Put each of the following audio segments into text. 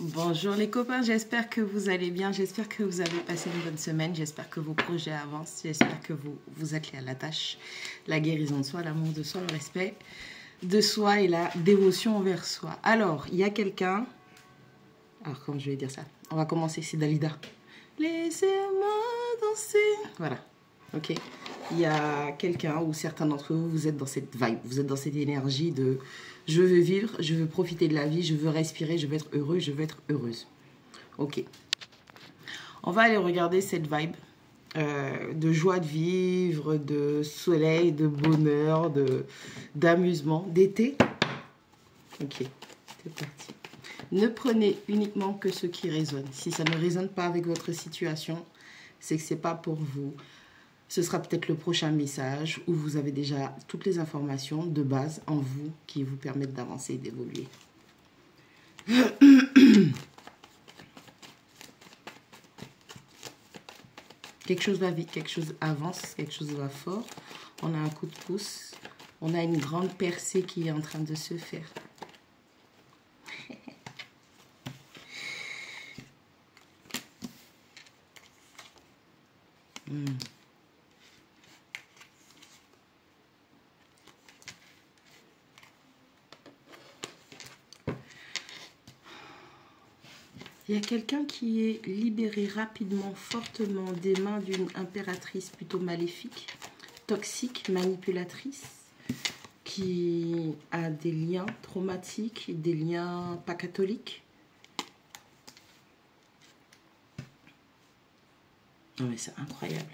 Bonjour les copains, j'espère que vous allez bien, j'espère que vous avez passé une bonne semaine, j'espère que vos projets avancent, j'espère que vous êtes à la tâche. La guérison de soi, l'amour de soi, le respect de soi et la dévotion envers soi. Alors, il y a quelqu'un... Alors, comment je vais dire ça? On va commencer, c'est Dalida. Laissez-moi danser. Voilà, ok. Il y a quelqu'un ou certains d'entre vous, vous êtes dans cette vibe, vous êtes dans cette énergie de je veux vivre, je veux profiter de la vie, je veux respirer, je veux être heureux, je veux être heureuse. Ok. On va aller regarder cette vibe de joie de vivre, de soleil, de bonheur, d'amusement, d'été. Ok, c'est parti. Ne prenez uniquement que ce qui résonne. Si ça ne résonne pas avec votre situation, c'est que ce n'est pas pour vous. Ce sera peut-être le prochain message où vous avez déjà toutes les informations de base en vous qui vous permettent d'avancer et d'évoluer. Quelque chose va vite, quelque chose avance, quelque chose va fort. On a un coup de pouce. On a une grande percée qui est en train de se faire. Il y a quelqu'un qui est libéré rapidement, fortement des mains d'une impératrice plutôt maléfique, toxique, manipulatrice, qui a des liens traumatiques, des liens pas catholiques. Non mais c'est incroyable.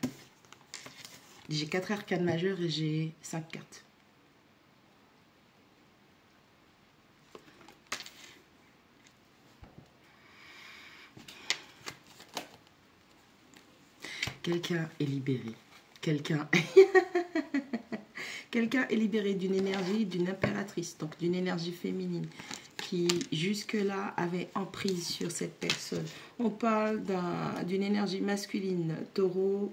J'ai 4 arcanes majeures et j'ai 5 cartes. Quelqu'un est libéré. Quelqu'un est libéré d'une énergie, d'une impératrice, donc d'une énergie féminine qui jusque-là avait emprise sur cette personne. On parle d'une énergie masculine, taureau,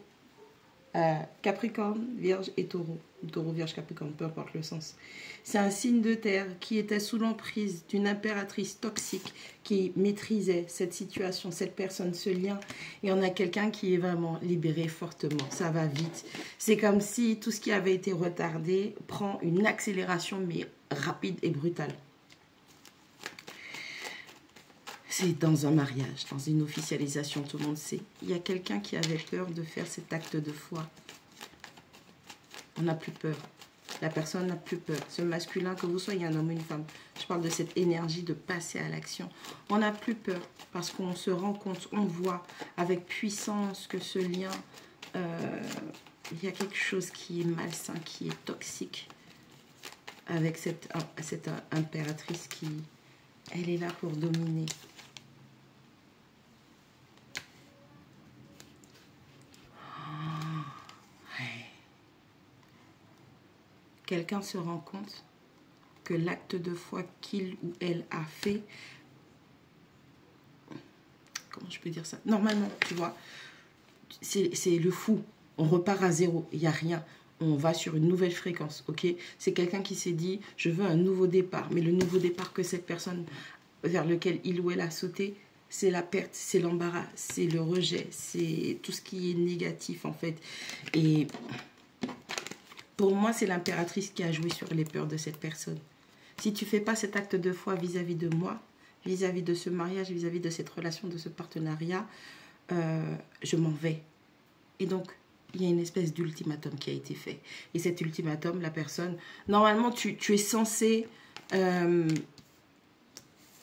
Capricorne, Vierge et Taureau. Taureau, Vierge, Capricorne, peu importe le sens. C'est un signe de terre qui était sous l'emprise d'une impératrice toxique qui maîtrisait cette situation, cette personne, ce lien. Et on a quelqu'un qui est vraiment libéré fortement. Ça va vite. C'est comme si tout ce qui avait été retardé prend une accélération, mais rapide et brutale. C'est dans un mariage, dans une officialisation, tout le monde sait. Il y a quelqu'un qui avait peur de faire cet acte de foi. On n'a plus peur. La personne n'a plus peur. Ce masculin, que vous soyez un homme ou une femme, je parle de cette énergie de passer à l'action. On n'a plus peur parce qu'on se rend compte, on voit avec puissance que ce lien, il y a quelque chose qui est malsain, qui est toxique avec cette impératrice qui, elle est là pour dominer. Quelqu'un se rend compte que l'acte de foi qu'il ou elle a fait, comment je peux dire ça? Normalement, tu vois, c'est le fou. On repart à zéro, il n'y a rien. On va sur une nouvelle fréquence, ok? C'est quelqu'un qui s'est dit, je veux un nouveau départ. Mais le nouveau départ que cette personne vers lequel il ou elle a sauté, c'est la perte, c'est l'embarras, c'est le rejet, c'est tout ce qui est négatif en fait. Et... pour moi, c'est l'impératrice qui a joué sur les peurs de cette personne. Si tu ne fais pas cet acte de foi vis-à-vis de moi, vis-à-vis de ce mariage, vis-à-vis de cette relation, de ce partenariat, je m'en vais. Et donc, il y a une espèce d'ultimatum qui a été fait. Et cet ultimatum, la personne... Normalement, tu es censé...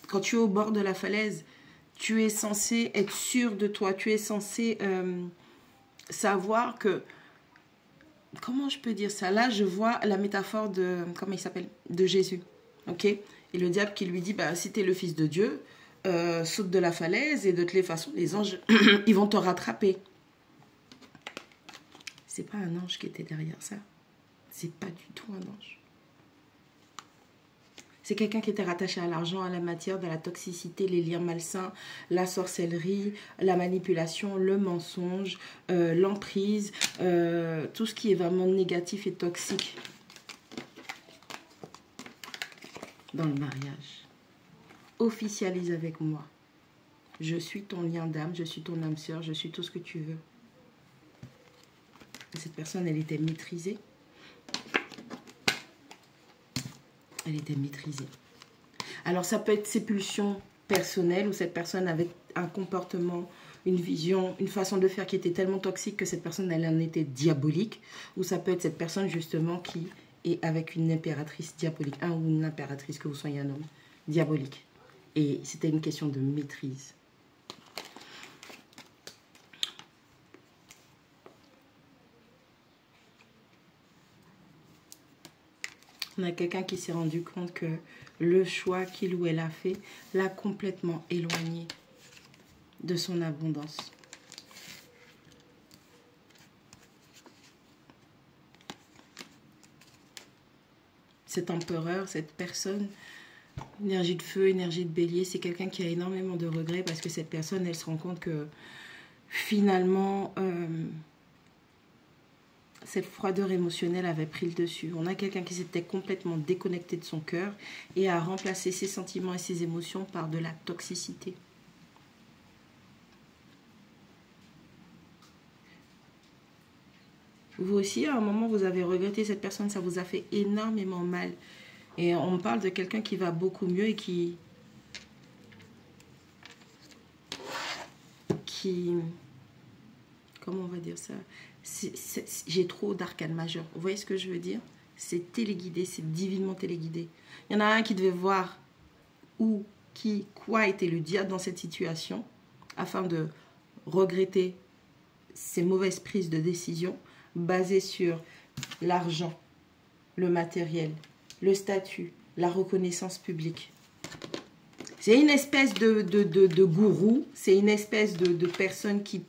quand tu es au bord de la falaise, tu es censé être sûr de toi. Tu es censé savoir que... Comment je peux dire ça? Là, je vois la métaphore de... Comment il s'appelle? De Jésus. Ok? Et le diable qui lui dit, bah, si tu es le fils de Dieu, saute de la falaise et de toutes les façons, les anges, ils vont te rattraper. C'est pas un ange qui était derrière ça. C'est pas du tout un ange. C'est quelqu'un qui était rattaché à l'argent, à la matière, à la toxicité, les liens malsains, la sorcellerie, la manipulation, le mensonge, l'emprise, tout ce qui est vraiment négatif et toxique dans le mariage. Officialise avec moi. Je suis ton lien d'âme, je suis ton âme sœur, je suis tout ce que tu veux. Cette personne, elle était maîtrisée. Elle était maîtrisée. Alors, ça peut être ses pulsions personnelles ou cette personne avait un comportement, une vision, une façon de faire qui était tellement toxique que cette personne, elle en était diabolique. Ou ça peut être cette personne, justement, qui est avec une impératrice diabolique. Un ou une impératrice, que vous soyez un homme, diabolique. Et c'était une question de maîtrise. On a quelqu'un qui s'est rendu compte que le choix qu'il ou elle a fait l'a complètement éloigné de son abondance. Cet empereur, cette personne, énergie de feu, énergie de bélier, c'est quelqu'un qui a énormément de regrets parce que cette personne, elle se rend compte que finalement, cette froideur émotionnelle avait pris le dessus. On a quelqu'un qui s'était complètement déconnecté de son cœur et a remplacé ses sentiments et ses émotions par de la toxicité. Vous aussi, à un moment, vous avez regretté cette personne, ça vous a fait énormément mal. Et on parle de quelqu'un qui va beaucoup mieux et qui comment on va dire ça? J'ai trop d'arcanes majeures. Vous voyez ce que je veux dire? C'est téléguidé, c'est divinement téléguidé. Il y en a un qui devait voir où, qui, quoi était le diable dans cette situation afin de regretter ses mauvaises prises de décision basées sur l'argent, le matériel, le statut, la reconnaissance publique. C'est une espèce de gourou, c'est une espèce de personne qui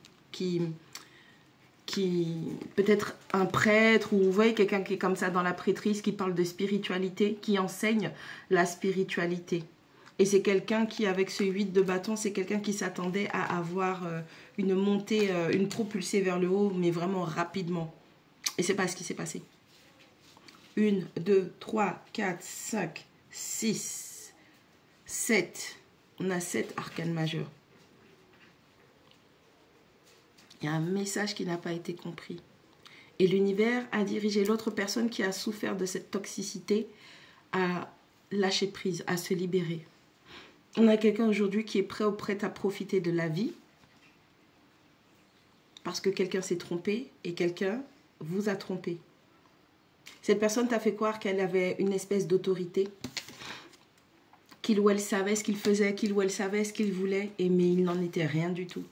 peut-être un prêtre, ou vous voyez quelqu'un qui est comme ça dans la prêtrise, qui parle de spiritualité, qui enseigne la spiritualité. Et c'est quelqu'un qui, avec ce 8 de bâton, c'est quelqu'un qui s'attendait à avoir une montée, une propulsée vers le haut, mais vraiment rapidement. Et c'est pas ce qui s'est passé. 1, 2, 3, 4, 5, 6, 7. On a 7 arcanes majeurs. Il y a un message qui n'a pas été compris. Et l'univers a dirigé l'autre personne qui a souffert de cette toxicité à lâcher prise, à se libérer. On a quelqu'un aujourd'hui qui est prêt ou prête à profiter de la vie parce que quelqu'un s'est trompé et quelqu'un vous a trompé. Cette personne t'a fait croire qu'elle avait une espèce d'autorité, qu'il ou elle savait ce qu'il faisait, qu'il ou elle savait ce qu'il voulait, mais il n'en était rien du tout.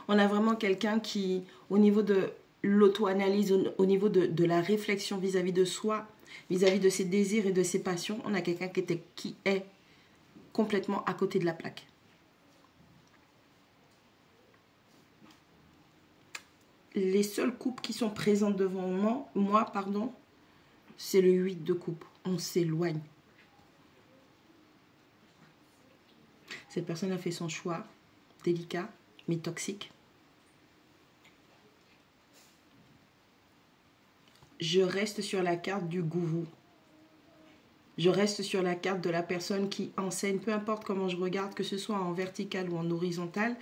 On a vraiment quelqu'un qui, au niveau de l'auto-analyse, au niveau de la réflexion vis-à-vis de soi, vis-à-vis de ses désirs et de ses passions, on a quelqu'un qui est complètement à côté de la plaque. Les seules coupes qui sont présentes devant moi, c'est le 8 de coupe. On s'éloigne. Cette personne a fait son choix, délicat, mais toxique. Je reste sur la carte du gourou. Je reste sur la carte de la personne qui enseigne, peu importe comment je regarde, que ce soit en vertical ou en horizontal,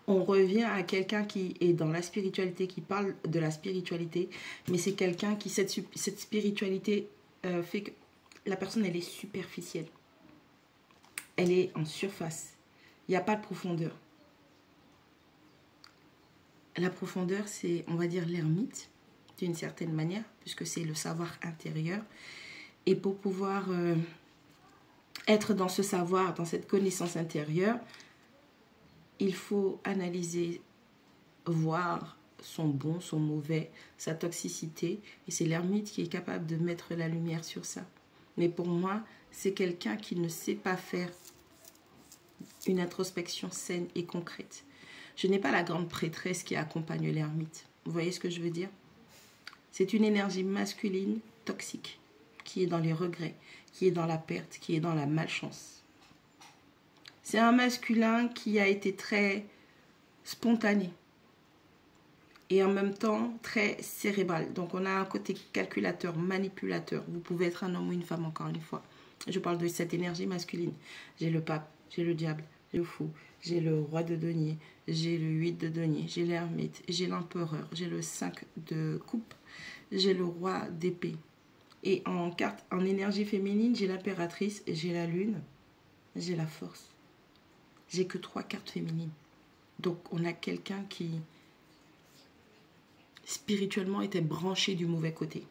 on revient à quelqu'un qui est dans la spiritualité, qui parle de la spiritualité, mais c'est quelqu'un qui, cette spiritualité fait que la personne, elle est superficielle. Elle est en surface. Il n'y a pas de profondeur. La profondeur, c'est, on va dire, l'ermite, d'une certaine manière, puisque c'est le savoir intérieur. Et pour pouvoir être dans ce savoir, dans cette connaissance intérieure, il faut analyser, voir son bon, son mauvais, sa toxicité. Et c'est l'ermite qui est capable de mettre la lumière sur ça. Mais pour moi, c'est quelqu'un qui ne sait pas faire une introspection saine et concrète. Je n'ai pas la grande prêtresse qui accompagne l'ermite. Vous voyez ce que je veux dire? C'est une énergie masculine toxique qui est dans les regrets, qui est dans la perte, qui est dans la malchance. C'est un masculin qui a été très spontané et en même temps très cérébral. Donc on a un côté calculateur, manipulateur. Vous pouvez être un homme ou une femme, encore une fois. Je parle de cette énergie masculine. J'ai le pape, j'ai le diable, le fou, j'ai le roi de denier, j'ai le 8 de denier, j'ai l'ermite, j'ai l'empereur, j'ai le 5 de coupe, j'ai le roi d'épée. Et en carte, en énergie féminine, j'ai l'impératrice, j'ai la lune, j'ai la force. J'ai que 3 cartes féminines. Donc on a quelqu'un qui spirituellement était branché du mauvais côté.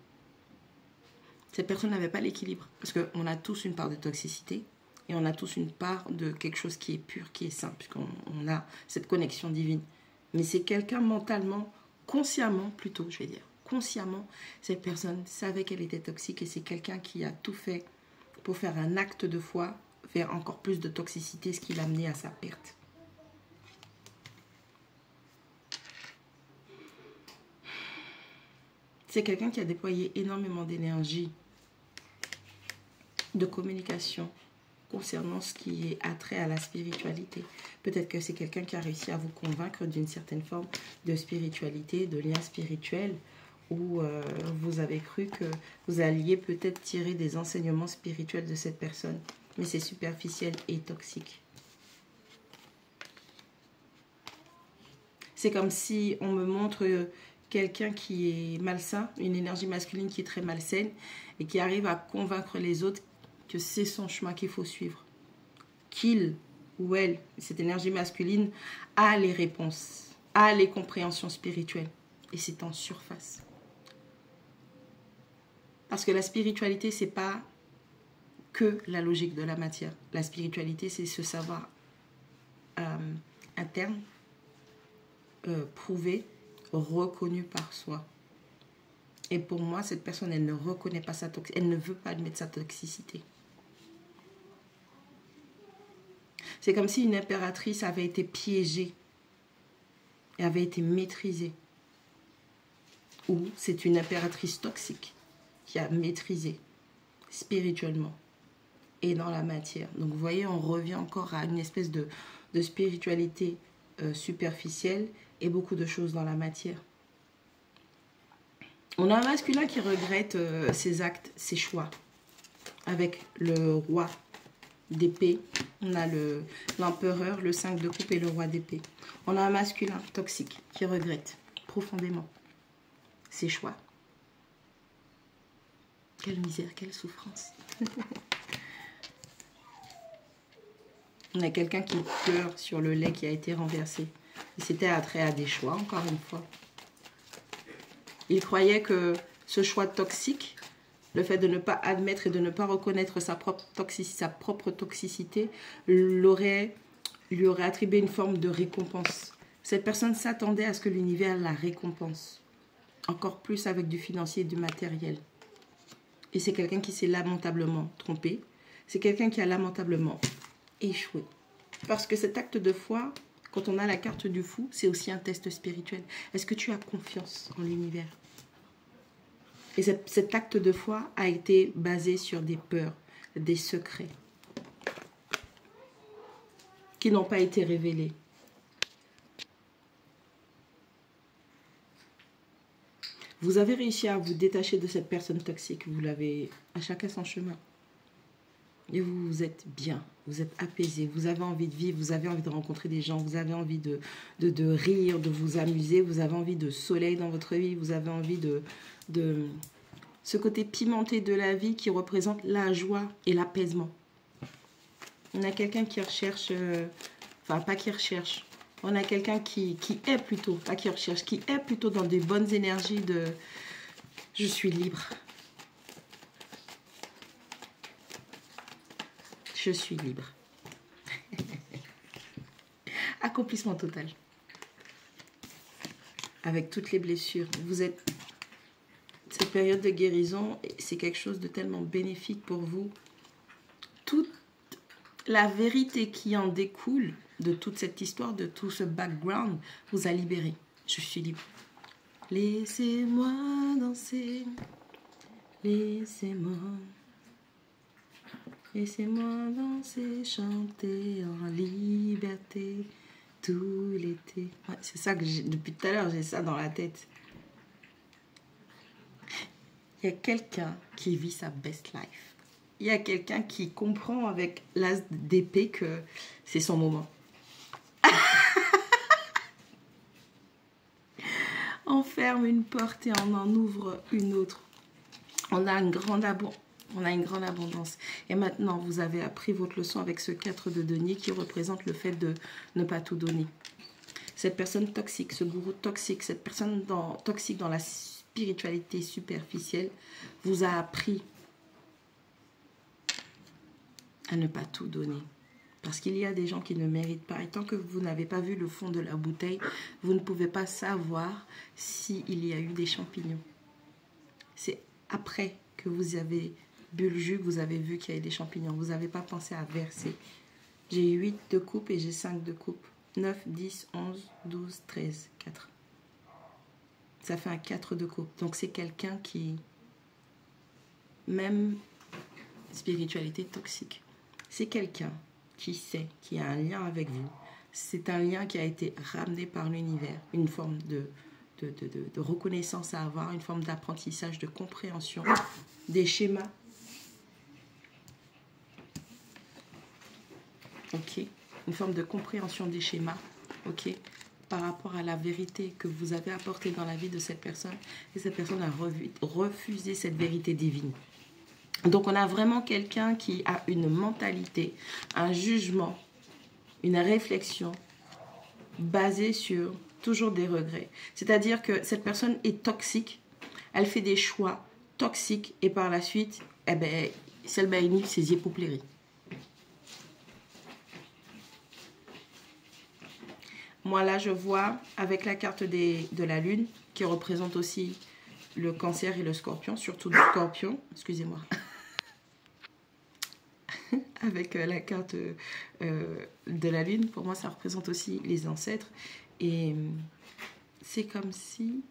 Cette personne n'avait pas l'équilibre. Parce qu'on a tous une part de toxicité et on a tous une part de quelque chose qui est pur, qui est sain, puisqu'on a cette connexion divine. Mais c'est quelqu'un mentalement, consciemment plutôt, je vais dire. Consciemment, cette personne savait qu'elle était toxique et c'est quelqu'un qui a tout fait pour faire un acte de foi vers encore plus de toxicité, ce qui l'a amené à sa perte. C'est quelqu'un qui a déployé énormément d'énergie, de communication concernant ce qui est attrait à la spiritualité. Peut-être que c'est quelqu'un qui a réussi à vous convaincre d'une certaine forme de spiritualité, de lien spirituel, où vous avez cru que vous alliez peut-être tirer des enseignements spirituels de cette personne. Mais c'est superficiel et toxique. C'est comme si on me montre quelqu'un qui est malsain, une énergie masculine qui est très malsaine et qui arrive à convaincre les autres que c'est son chemin qu'il faut suivre. Qu'il ou elle, cette énergie masculine, a les réponses, a les compréhensions spirituelles. Et c'est en surface. Parce que la spiritualité, c'est pas que la logique de la matière. La spiritualité, c'est ce savoir interne, prouvé, reconnu par soi. Et pour moi, cette personne, elle ne reconnaît pas sa toxicité, elle ne veut pas admettre sa toxicité. C'est comme si une impératrice avait été piégée et avait été maîtrisée. Ou c'est une impératrice toxique qui a maîtrisé spirituellement et dans la matière. Donc vous voyez, on revient encore à une espèce de spiritualité superficielle et beaucoup de choses dans la matière. On a un masculin qui regrette ses actes, ses choix. Avec le roi d'épée, on a l'empereur, le 5 de coupe et le roi d'épée. On a un masculin toxique qui regrette profondément ses choix. Quelle misère, quelle souffrance. On a quelqu'un qui pleure sur le lait qui a été renversé. Et c'était attrait à des choix, encore une fois. Il croyait que ce choix toxique, le fait de ne pas admettre et de ne pas reconnaître sa propre toxicité, lui aurait attribué une forme de récompense. Cette personne s'attendait à ce que l'univers la récompense. Encore plus avec du financier et du matériel. Et c'est quelqu'un qui s'est lamentablement trompé. C'est quelqu'un qui a lamentablement échoué. Parce que cet acte de foi, quand on a la carte du fou, c'est aussi un test spirituel. Est-ce que tu as confiance en l'univers? Et cet acte de foi a été basé sur des peurs, des secrets qui n'ont pas été révélés. Vous avez réussi à vous détacher de cette personne toxique. Vous l'avez à chacun son chemin. Et vous êtes bien, vous êtes apaisé, vous avez envie de vivre, vous avez envie de rencontrer des gens, vous avez envie de rire, de vous amuser, vous avez envie de soleil dans votre vie, vous avez envie de ce côté pimenté de la vie qui représente la joie et l'apaisement. On a quelqu'un qui recherche, enfin pas qui recherche, on a quelqu'un qui est plutôt, pas qui recherche, qui est plutôt dans des bonnes énergies de « je suis libre ». Je suis libre. Accomplissement total. Avec toutes les blessures. Vous êtes... Cette période de guérison, c'est quelque chose de tellement bénéfique pour vous. Toute la vérité qui en découle de toute cette histoire, de tout ce background, vous a libéré. Je suis libre. Laissez-moi danser. Laissez-moi... Laissez-moi danser, chanter en liberté tout l'été. Ouais, c'est ça que depuis tout à l'heure, j'ai ça dans la tête. Il y a quelqu'un qui vit sa best life. il y a quelqu'un qui comprend avec l'as d'épée que c'est son moment. On ferme une porte et on en ouvre une autre. On a une grande abondance. Et maintenant, vous avez appris votre leçon avec ce 4 de denier qui représente le fait de ne pas tout donner. Cette personne toxique, ce gourou toxique, cette personne toxique dans la spiritualité superficielle vous a appris à ne pas tout donner. Parce qu'il y a des gens qui ne méritent pas. Et tant que vous n'avez pas vu le fond de la bouteille, vous ne pouvez pas savoir s'il y a eu des champignons. C'est après que vous avez bu le jus que vous avez vu qu'il y a eu des champignons. Vous n'avez pas pensé à verser. J'ai 8 de coupe et j'ai 5 de coupe. 9, 10, 11, 12, 13, 4. Ça fait un 4 de coupe. Donc c'est quelqu'un qui, même spiritualité toxique, c'est quelqu'un qui sait, qui a un lien avec vous. C'est un lien qui a été ramené par l'univers, une forme de reconnaissance à avoir, une forme d'apprentissage, de compréhension, des schémas. Ok, une forme de compréhension des schémas, ok, par rapport à la vérité que vous avez apportée dans la vie de cette personne. Et cette personne a refusé cette vérité divine. Donc, on a vraiment quelqu'un qui a une mentalité, un jugement, une réflexion basée sur toujours des regrets. C'est-à-dire que cette personne est toxique, elle fait des choix toxiques et par la suite, eh ben, celle baïni, ses yeux poupléries. Moi, là, je vois avec la carte de la lune qui représente aussi le cancer et le scorpion, surtout le scorpion, excusez-moi. Avec la carte de la lune, pour moi, ça représente aussi les ancêtres. Et c'est comme si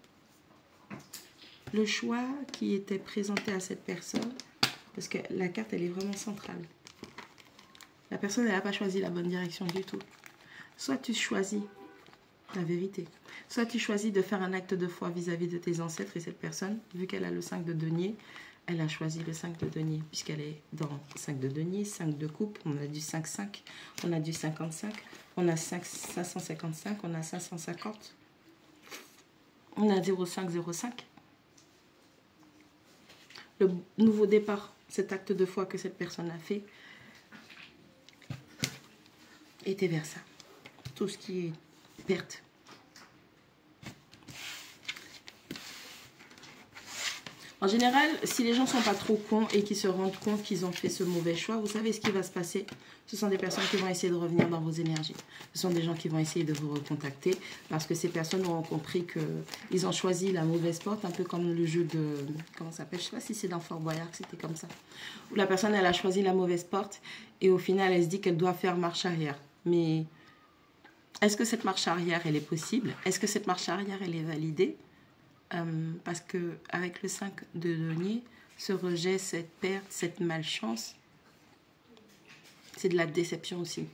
le choix qui était présenté à cette personne, parce que la carte, elle est vraiment centrale. La personne, elle n'a pas choisi la bonne direction du tout. Soit tu choisis la vérité, soit tu choisis de faire un acte de foi vis-à-vis de tes ancêtres, et cette personne, vu qu'elle a le 5 de denier, elle a choisi le 5 de denier, puisqu'elle est dans 5 de denier, 5 de coupe, on a du 5-5, on a du 55, on a 555, on a 550, on a 0505. Le nouveau départ, cet acte de foi que cette personne a fait, était vers ça. Tout ce qui est perte. En général, si les gens ne sont pas trop cons et qu'ils se rendent compte qu'ils ont fait ce mauvais choix, vous savez ce qui va se passer? Ce sont des personnes qui vont essayer de revenir dans vos énergies. Ce sont des gens qui vont essayer de vous recontacter parce que ces personnes auront compris qu'ils ont choisi la mauvaise porte, un peu comme le jeu de... Comment ça s'appelle? Je ne sais pas si c'est dans Fort Boyard que c'était comme ça. Où la personne, elle a choisi la mauvaise porte et au final, elle se dit qu'elle doit faire marche arrière. Mais est-ce que cette marche arrière, elle est possible? Est-ce que cette marche arrière, elle est validée? Parce qu'avec le 5 de denier, ce rejet, cette perte, cette malchance, c'est de la déception aussi.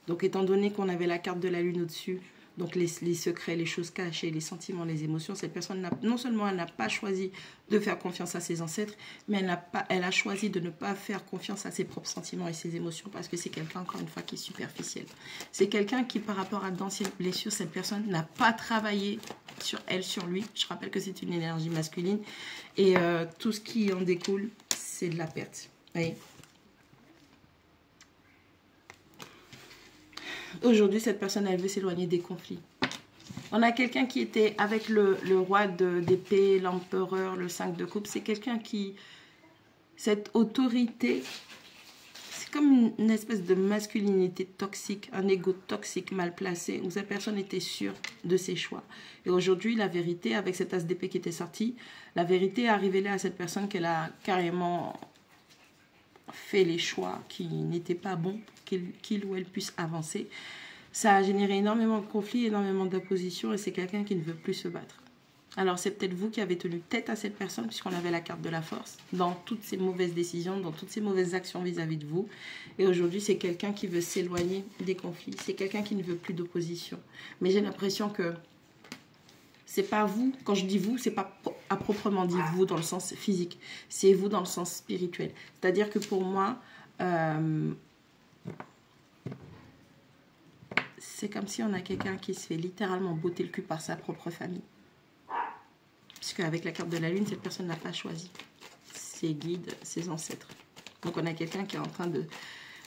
Donc étant donné qu'on avait la carte de la lune au-dessus, donc les secrets, les choses cachées, les sentiments, les émotions, cette personne, non seulement elle n'a pas choisi de faire confiance à ses ancêtres, mais elle a choisi de ne pas faire confiance à ses propres sentiments et ses émotions parce que c'est quelqu'un, encore une fois, qui est superficiel. C'est quelqu'un qui, par rapport à d'anciennes blessures, cette personne n'a pas travaillé sur elle, sur lui. Je rappelle que c'est une énergie masculine et tout ce qui en découle, c'est de la perte. Vous voyez ? Aujourd'hui, cette personne, elle veut s'éloigner des conflits. On a quelqu'un qui était avec le roi d'épée, l'empereur, le 5 de coupe. C'est quelqu'un qui... Cette autorité, c'est comme une espèce de masculinité toxique, un ego toxique mal placé, où cette personne était sûre de ses choix. Et aujourd'hui, la vérité, avec cet as d'épée qui était sorti, la vérité a révélé à cette personne qu'elle a carrément fait les choix qui n'étaient pas bons, qu'il ou elle puisse avancer. Ça a généré énormément de conflits, énormément d'opposition et c'est quelqu'un qui ne veut plus se battre. Alors c'est peut-être vous qui avez tenu tête à cette personne puisqu'on avait la carte de la force dans toutes ces mauvaises décisions, dans toutes ces mauvaises actions vis-à-vis de vous. Et aujourd'hui c'est quelqu'un qui veut s'éloigner des conflits, c'est quelqu'un qui ne veut plus d'opposition. Mais j'ai l'impression que C'est pas vous. Quand je dis vous, c'est pas à proprement dit vous dans le sens physique. C'est vous dans le sens spirituel. C'est-à-dire que pour moi, c'est comme si on a quelqu'un qui se fait littéralement botter le cul par sa propre famille. Puisque avec la carte de la lune, cette personne n'a pas choisi ses guides, ses ancêtres. Donc on a quelqu'un qui est en train de...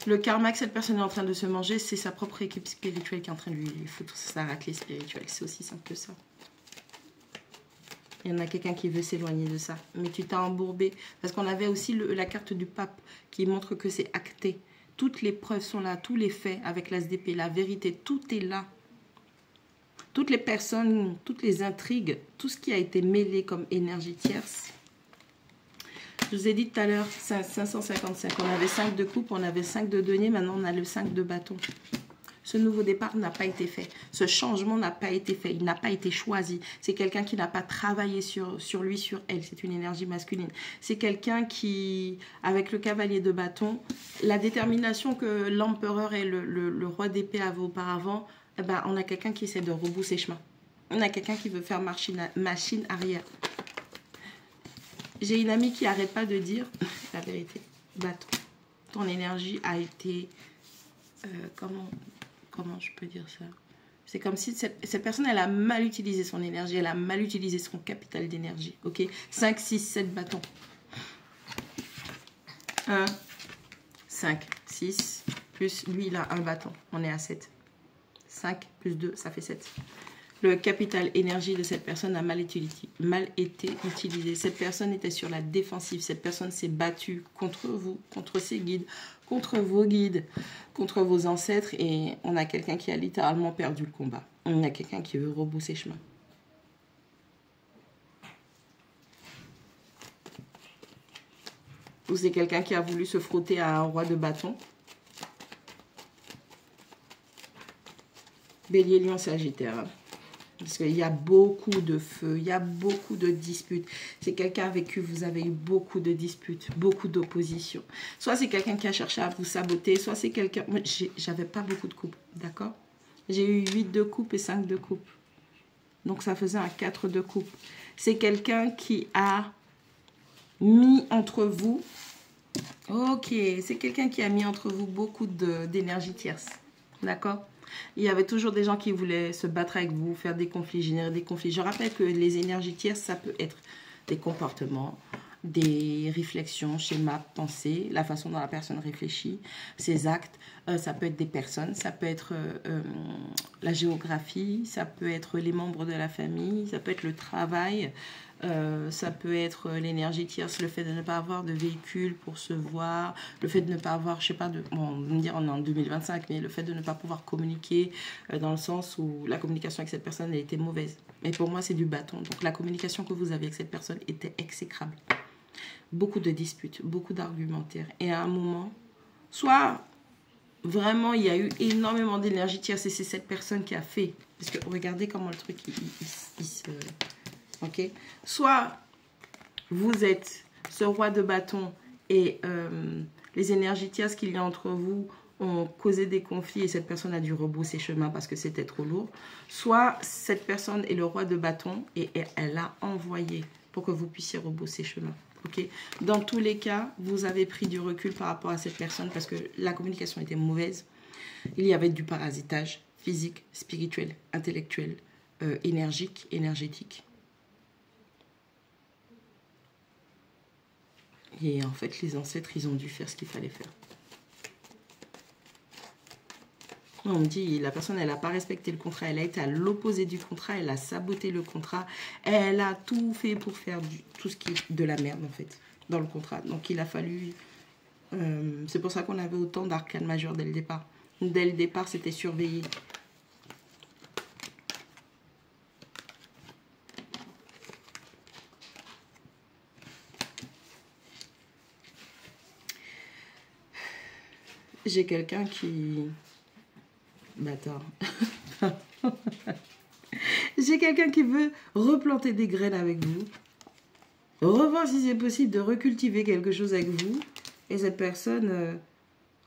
Le karma que cette personne est en train de se manger, c'est sa propre équipe spirituelle qui est en train de lui foutre sa raclée spirituelle. C'est aussi simple que ça. Il y en a quelqu'un qui veut s'éloigner de ça. Mais tu t'as embourbé. Parce qu'on avait aussi la carte du pape qui montre que c'est acté. Toutes les preuves sont là, tous les faits avec l'as d'épée, la vérité, tout est là. Toutes les personnes, toutes les intrigues, tout ce qui a été mêlé comme énergie tierce. Je vous ai dit tout à l'heure, 555, on avait 5 de coupe, on avait 5 de denier, maintenant on a le 5 de bâton. Ce nouveau départ n'a pas été fait. Ce changement n'a pas été fait. Il n'a pas été choisi. C'est quelqu'un qui n'a pas travaillé sur lui, sur elle. C'est une énergie masculine. C'est quelqu'un qui, avec le cavalier de bâton, la détermination que l'empereur et le roi d'épée avaient auparavant, eh ben, on a quelqu'un qui essaie de rebousser chemin. On a quelqu'un qui veut faire machine arrière. J'ai une amie qui n'arrête pas de dire la vérité. Bâton. Ton énergie a été... Comment je peux dire ça? C'est comme si cette personne, elle a mal utilisé son énergie, elle a mal utilisé son capital d'énergie. Ok? 5, 6, 7 bâtons. 1, 5, 6, plus lui, il a un bâton. On est à 7. 5 plus 2, ça fait 7. Le capital énergie de cette personne a mal été utilisé. Cette personne était sur la défensive. Cette personne s'est battue contre vous, contre ses guides, contre vos guides, contre vos ancêtres. Et on a quelqu'un qui a littéralement perdu le combat. On a quelqu'un qui veut rebousser chemin. Ou c'est quelqu'un qui a voulu se frotter à un roi de bâton. Bélier, Lion, Sagittaire. Parce qu'il y a beaucoup de feu, il y a beaucoup de disputes. C'est quelqu'un avec qui vous avez eu beaucoup de disputes, beaucoup d'opposition. Soit c'est quelqu'un qui a cherché à vous saboter, soit c'est quelqu'un... Moi, j'avais pas beaucoup de coupes, d'accord? J'ai eu 8 de coupe et 5 de coupe. Donc ça faisait un 4 de coupe. C'est quelqu'un qui a mis entre vous... Ok, c'est quelqu'un qui a mis entre vous beaucoup d'énergie tierce, d'accord? Il y avait toujours des gens qui voulaient se battre avec vous, faire des conflits, générer des conflits. Je rappelle que les énergies tierces, ça peut être des comportements, des réflexions, schémas, pensées, la façon dont la personne réfléchit, ses actes. Ça peut être des personnes, ça peut être la géographie, ça peut être les membres de la famille, ça peut être le travail, ça peut être l'énergie tierce, le fait de ne pas avoir de véhicule pour se voir, le fait de ne pas avoir, je sais pas, bon, on va dire on est en 2025, mais le fait de ne pas pouvoir communiquer dans le sens où la communication avec cette personne elle était mauvaise. Mais pour moi, c'est du bâton. Donc la communication que vous avez avec cette personne était exécrable. Beaucoup de disputes, beaucoup d'argumentaires. Et à un moment, soit vraiment il y a eu énormément d'énergie tierce et c'est cette personne qui a fait. Parce que regardez comment le truc il se... Ok? Soit vous êtes ce roi de bâton et les énergies tierces qu'il y a entre vous ont causé des conflits et cette personne a dû rebrousser chemin parce que c'était trop lourd. Soit cette personne est le roi de bâton et elle a envoyé pour que vous puissiez rebrousser chemin. Okay. Dans tous les cas, vous avez pris du recul par rapport à cette personne parce que la communication était mauvaise. Il y avait du parasitage physique, spirituel, intellectuel, énergétique. Et en fait, les ancêtres, ils ont dû faire ce qu'il fallait faire. On me dit, la personne, elle n'a pas respecté le contrat, elle a été à l'opposé du contrat, elle a saboté le contrat, elle a tout fait pour faire tout ce qui est de la merde, en fait, dans le contrat. Donc, il a fallu... c'est pour ça qu'on avait autant d'arcanes majeures dès le départ. Dès le départ, c'était surveillé. J'ai quelqu'un qui... Bâtard. J'ai quelqu'un qui veut replanter des graines avec vous. Revoir si c'est possible de recultiver quelque chose avec vous. Et cette personne,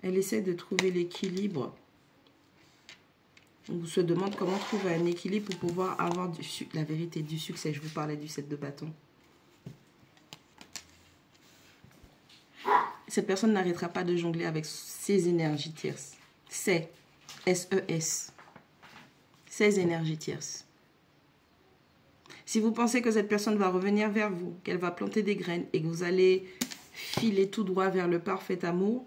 elle essaie de trouver l'équilibre On se demande comment trouver un équilibre pour pouvoir avoir la vérité, du succès. Je vous parlais du 7 de bâton. Cette personne n'arrêtera pas de jongler avec ses énergies tierces. C'est S-E-S. Ces énergies tierces. Si vous pensez que cette personne va revenir vers vous, qu'elle va planter des graines et que vous allez filer tout droit vers le parfait amour,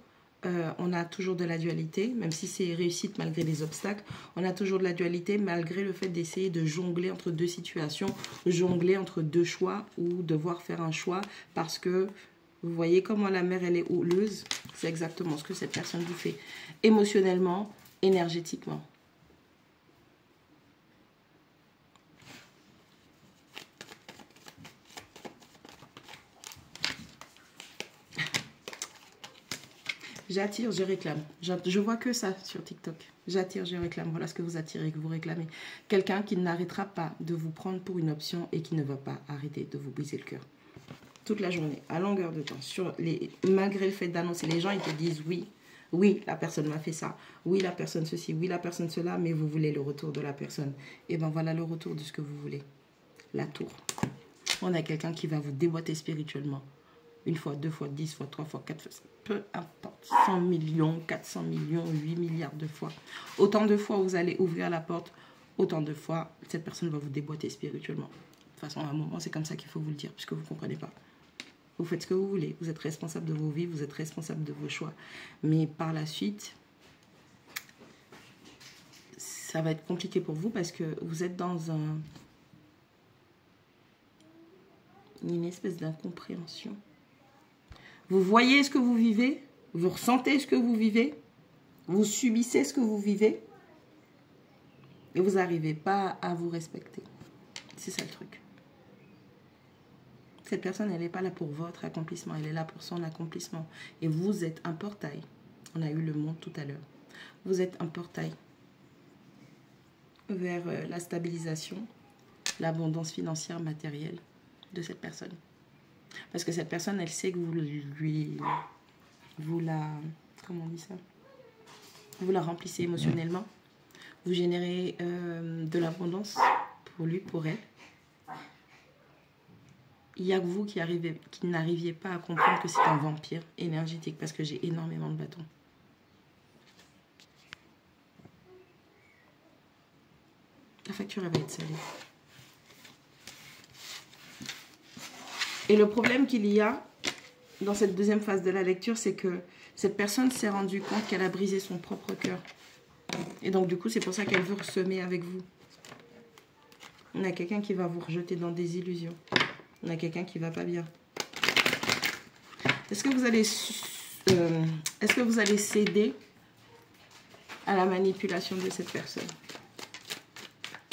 on a toujours de la dualité, même si c'est réussite malgré les obstacles, on a toujours de la dualité malgré le fait d'essayer de jongler entre deux situations, jongler entre deux choix ou devoir faire un choix parce que vous voyez comment la mer elle est houleuse, c'est exactement ce que cette personne vous fait émotionnellement, énergétiquement. J'attire, je réclame. Je vois que ça sur TikTok. J'attire, je réclame. Voilà ce que vous attirez, que vous réclamez. Quelqu'un qui n'arrêtera pas de vous prendre pour une option et qui ne va pas arrêter de vous briser le cœur. Toute la journée, à longueur de temps. Malgré le fait d'annoncer, les gens, ils te disent oui. Oui, la personne m'a fait ça. Oui, la personne ceci. Oui, la personne cela. Mais vous voulez le retour de la personne. Et bien voilà le retour de ce que vous voulez. La tour. On a quelqu'un qui va vous déboîter spirituellement. Une fois, 2 fois, 10 fois, 3 fois, 4 fois, peu importe. 100 millions, 400 millions, 8 milliards de fois. Autant de fois vous allez ouvrir la porte, autant de fois cette personne va vous déboîter spirituellement. De toute façon, à un moment, c'est comme ça qu'il faut vous le dire, puisque vous ne comprenez pas. Vous faites ce que vous voulez. Vous êtes responsable de vos vies, vous êtes responsable de vos choix. Mais par la suite, ça va être compliqué pour vous parce que vous êtes dans une espèce d'incompréhension. Vous voyez ce que vous vivez, vous ressentez ce que vous vivez, vous subissez ce que vous vivez et vous n'arrivez pas à vous respecter. C'est ça le truc. Cette personne, elle n'est pas là pour votre accomplissement, elle est là pour son accomplissement. Et vous êtes un portail. On a eu le monde tout à l'heure. Vous êtes un portail vers la stabilisation, l'abondance financière, matérielle de cette personne. Parce que cette personne, elle sait que comment on dit ça? Vous la remplissez émotionnellement. Vous générez de l'abondance pour lui, pour elle. Il n'y a que vous qui n'arriviez pas à comprendre que c'est un vampire énergétique parce que j'ai énormément de bâtons. La facture, elle va être salée. Et le problème qu'il y a dans cette deuxième phase de la lecture, c'est que cette personne s'est rendue compte qu'elle a brisé son propre cœur. Et donc, du coup, c'est pour ça qu'elle veut semer avec vous. On a quelqu'un qui va vous rejeter dans des illusions. On a quelqu'un qui va pas bien. Est-ce que vous allez céder à la manipulation de cette personne?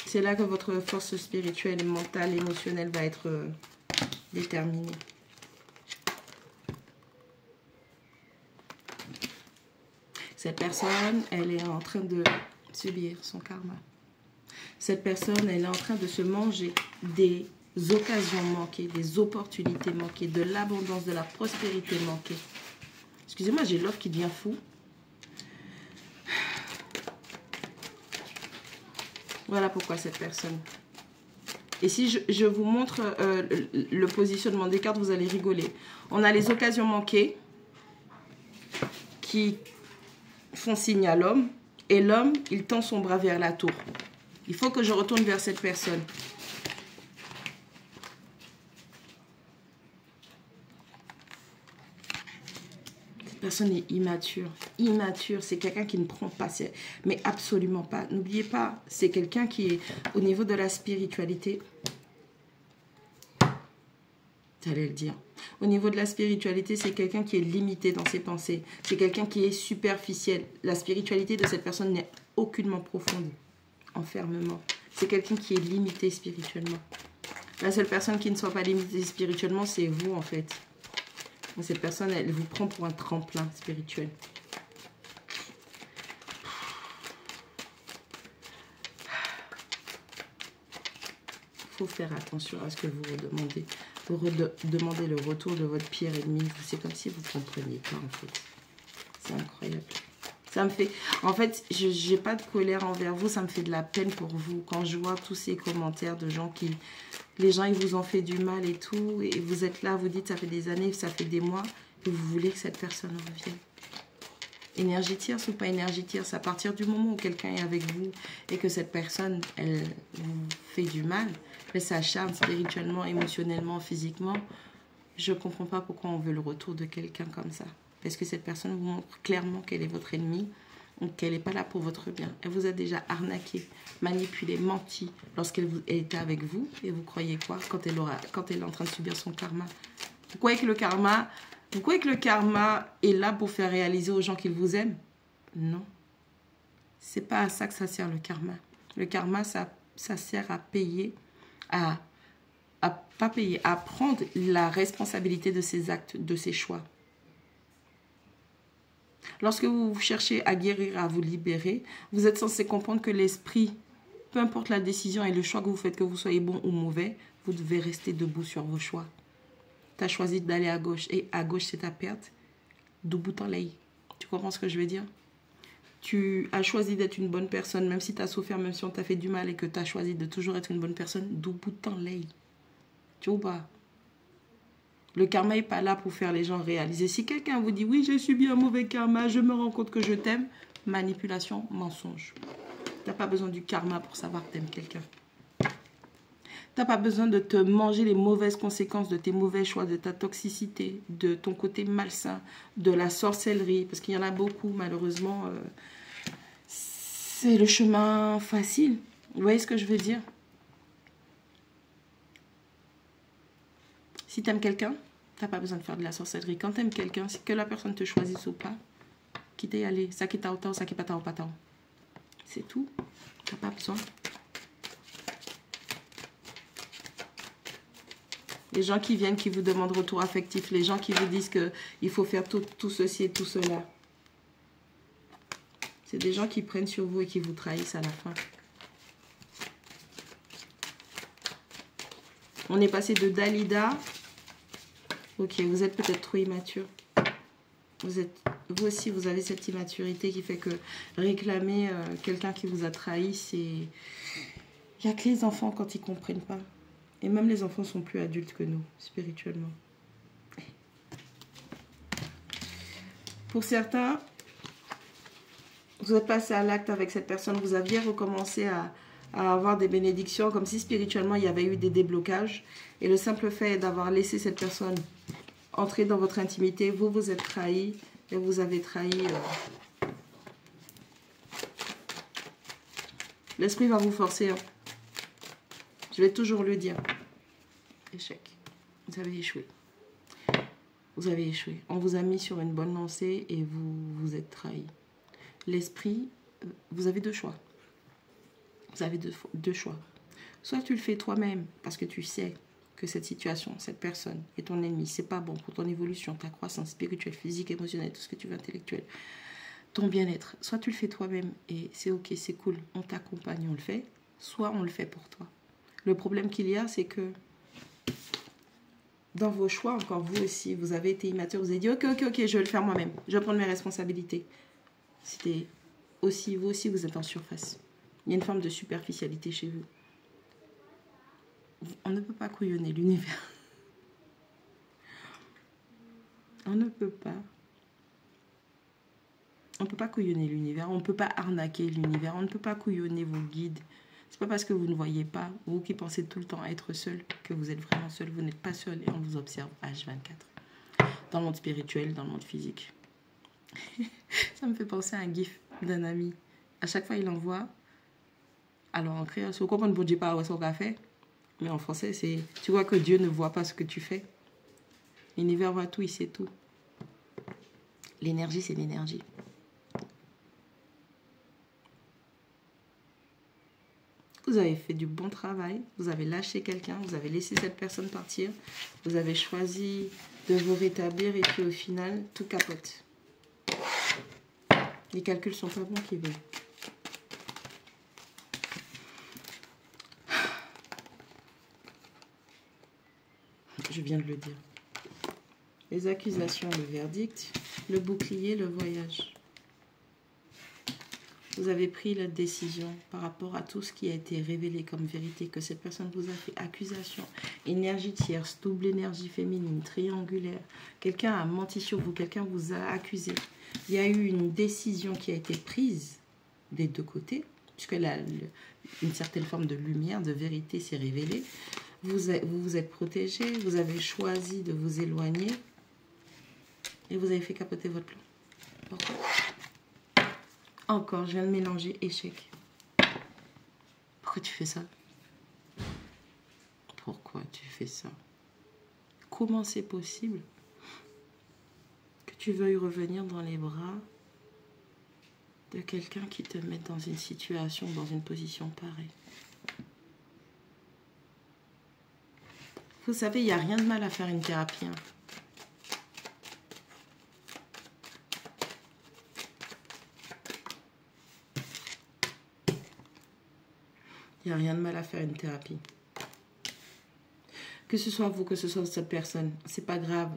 C'est là que votre force spirituelle, mentale, émotionnelle va être déterminée. Cette personne, elle est en train de subir son karma. Cette personne, elle est en train de se manger des occasions manquées, des opportunités manquées, de l'abondance, de la prospérité manquée. Excusez-moi, j'ai l'offre qui devient fou. Voilà pourquoi cette personne. Et si je vous montre le positionnement des cartes, vous allez rigoler. On a les occasions manquées qui font signe à l'homme. Et l'homme, il tend son bras vers la tour. Il faut que je retourne vers cette personne. Cette personne est immature. Immature, c'est quelqu'un qui ne prend pas. Mais absolument pas. N'oubliez pas, c'est quelqu'un qui est au niveau de la spiritualité. J'allais le dire. Au niveau de la spiritualité, c'est quelqu'un qui est limité dans ses pensées. C'est quelqu'un qui est superficiel. La spiritualité de cette personne n'est aucunement profonde. Enfermement. C'est quelqu'un qui est limité spirituellement. La seule personne qui ne soit pas limitée spirituellement, c'est vous en fait. Cette personne, elle vous prend pour un tremplin spirituel. Il faut faire attention à ce que vous redemandez. Vous demandez le retour de votre pire ennemi. C'est comme si vous ne compreniez pas en fait. C'est incroyable. Ça me fait... En fait, je n'ai pas de colère envers vous. Ça me fait de la peine pour vous. Quand je vois tous ces commentaires de gens qui... Les gens, ils vous ont fait du mal et tout. Et vous êtes là, vous dites, ça fait des années, ça fait des mois. Et vous voulez que cette personne revienne. Énergie tierce ou pas énergie tierce, à partir du moment où quelqu'un est avec vous et que cette personne, elle vous fait du mal, elle s'acharne spirituellement, émotionnellement, physiquement, je ne comprends pas pourquoi on veut le retour de quelqu'un comme ça. Parce que cette personne vous montre clairement qu'elle est votre ennemie ou qu'elle n'est pas là pour votre bien. Elle vous a déjà arnaqué, manipulé, menti lorsqu'elle était avec vous. Et vous croyez quoi quand elle est en train de subir son karma? Vous croyez que le karma est là pour faire réaliser aux gens qu'ils vous aiment? Non. C'est pas à ça que ça sert le karma. Le karma, ça sert à payer, à prendre la responsabilité de ses actes, de ses choix. Lorsque vous cherchez à guérir, à vous libérer, vous êtes censé comprendre que l'esprit, peu importe la décision et le choix que vous faites, que vous soyez bon ou mauvais, vous devez rester debout sur vos choix. Tu as choisi d'aller à gauche et à gauche, c'est ta perte. Debout en l'ail. Tu comprends ce que je veux dire? Tu as choisi d'être une bonne personne, même si tu as souffert, même si on t'a fait du mal et que tu as choisi de toujours être une bonne personne, debout en l'ail. Tu vois pas? Le karma n'est pas là pour faire les gens réaliser. Si quelqu'un vous dit, oui, j'ai subi un mauvais karma, je me rends compte que je t'aime, manipulation, mensonge. Tu n'as pas besoin du karma pour savoir que tu aimes quelqu'un. Tu n'as pas besoin de te manger les mauvaises conséquences de tes mauvais choix, de ta toxicité, de ton côté malsain, de la sorcellerie, parce qu'il y en a beaucoup, malheureusement. C'est le chemin facile. Vous voyez ce que je veux dire? Si tu aimes quelqu'un, tu n'as pas besoin de faire de la sorcellerie. Quand tu aimes quelqu'un, c'est que la personne te choisisse ou pas, quitte y aller. Ça qui t'a autant, ça qui pas t'a autant. C'est tout. Tu n'as pas besoin. Les gens qui viennent, qui vous demandent retour affectif, les gens qui vous disent qu'il faut faire tout ceci et tout cela. C'est des gens qui prennent sur vous et qui vous trahissent à la fin. On est passé de Dalida. Ok, vous êtes peut-être trop immature. Vous aussi, vous avez cette immaturité qui fait que réclamer quelqu'un qui vous a trahi, c'est... Il n'y a que les enfants quand ils ne comprennent pas. Et même les enfants sont plus adultes que nous, spirituellement. Pour certains, vous êtes passé à l'acte avec cette personne. Vous aviez recommencé à avoir des bénédictions, comme si spirituellement, il y avait eu des déblocages. Et le simple fait d'avoir laissé cette personne entrer dans votre intimité, vous vous êtes trahi et vous avez trahi. L'esprit va vous forcer. Hein. Je vais toujours le dire. Échec. Vous avez échoué. Vous avez échoué. On vous a mis sur une bonne lancée et vous vous êtes trahi. L'esprit, vous avez deux choix. Vous avez deux choix. Soit tu le fais toi-même parce que tu sais que cette situation, cette personne est ton ennemi, c'est pas bon pour ton évolution, ta croissance spirituelle, physique, émotionnelle, tout ce que tu veux, intellectuel, ton bien-être. Soit tu le fais toi-même et c'est ok, c'est cool, on t'accompagne, on le fait. Soit on le fait pour toi. Le problème qu'il y a, c'est que dans vos choix, encore vous aussi, vous avez été immature, vous avez dit ok, je vais le faire moi-même, je vais prendre mes responsabilités. C'était aussi, vous aussi, vous êtes en surface. Il y a une forme de superficialité chez vous. On ne peut pas couillonner l'univers. On ne peut pas. On ne peut pas couillonner l'univers. On ne peut pas arnaquer l'univers. On ne peut pas couillonner vos guides. C'est pas parce que vous ne voyez pas, vous qui pensez tout le temps être seul, que vous êtes vraiment seul. Vous n'êtes pas seul et on vous observe H24. Dans le monde spirituel, dans le monde physique. Ça me fait penser à un gif d'un ami. À chaque fois, il envoie. Alors en créole, si vous comprenez, bon Dieu pas où est-ce qu'on a fait. Mais en français, c'est... Tu vois que Dieu ne voit pas ce que tu fais. L'univers voit tout, il sait tout. L'énergie, c'est l'énergie. Vous avez fait du bon travail. Vous avez lâché quelqu'un. Vous avez laissé cette personne partir. Vous avez choisi de vous rétablir. Et puis au final, tout capote. Les calculs sont pas bons qui veulent. Je viens de le dire. Les accusations, le verdict, le bouclier, le voyage. Vous avez pris la décision par rapport à tout ce qui a été révélé comme vérité, que cette personne vous a fait accusation, énergie tierce, double énergie féminine, triangulaire. Quelqu'un a menti sur vous, quelqu'un vous a accusé. Il y a eu une décision qui a été prise des deux côtés, puisque une certaine forme de lumière, de vérité s'est révélée. Vous vous êtes protégé, vous avez choisi de vous éloigner et vous avez fait capoter votre plan. Pourquoi? Encore, je viens de mélanger échec. Pourquoi tu fais ça? Pourquoi tu fais ça? Comment c'est possible que tu veuilles revenir dans les bras de quelqu'un qui te met dans une situation, dans une position pareille? Vous savez, il n'y a rien de mal à faire une thérapie. Hein. Il n'y a rien de mal à faire une thérapie. Que ce soit vous, que ce soit cette personne, c'est pas grave.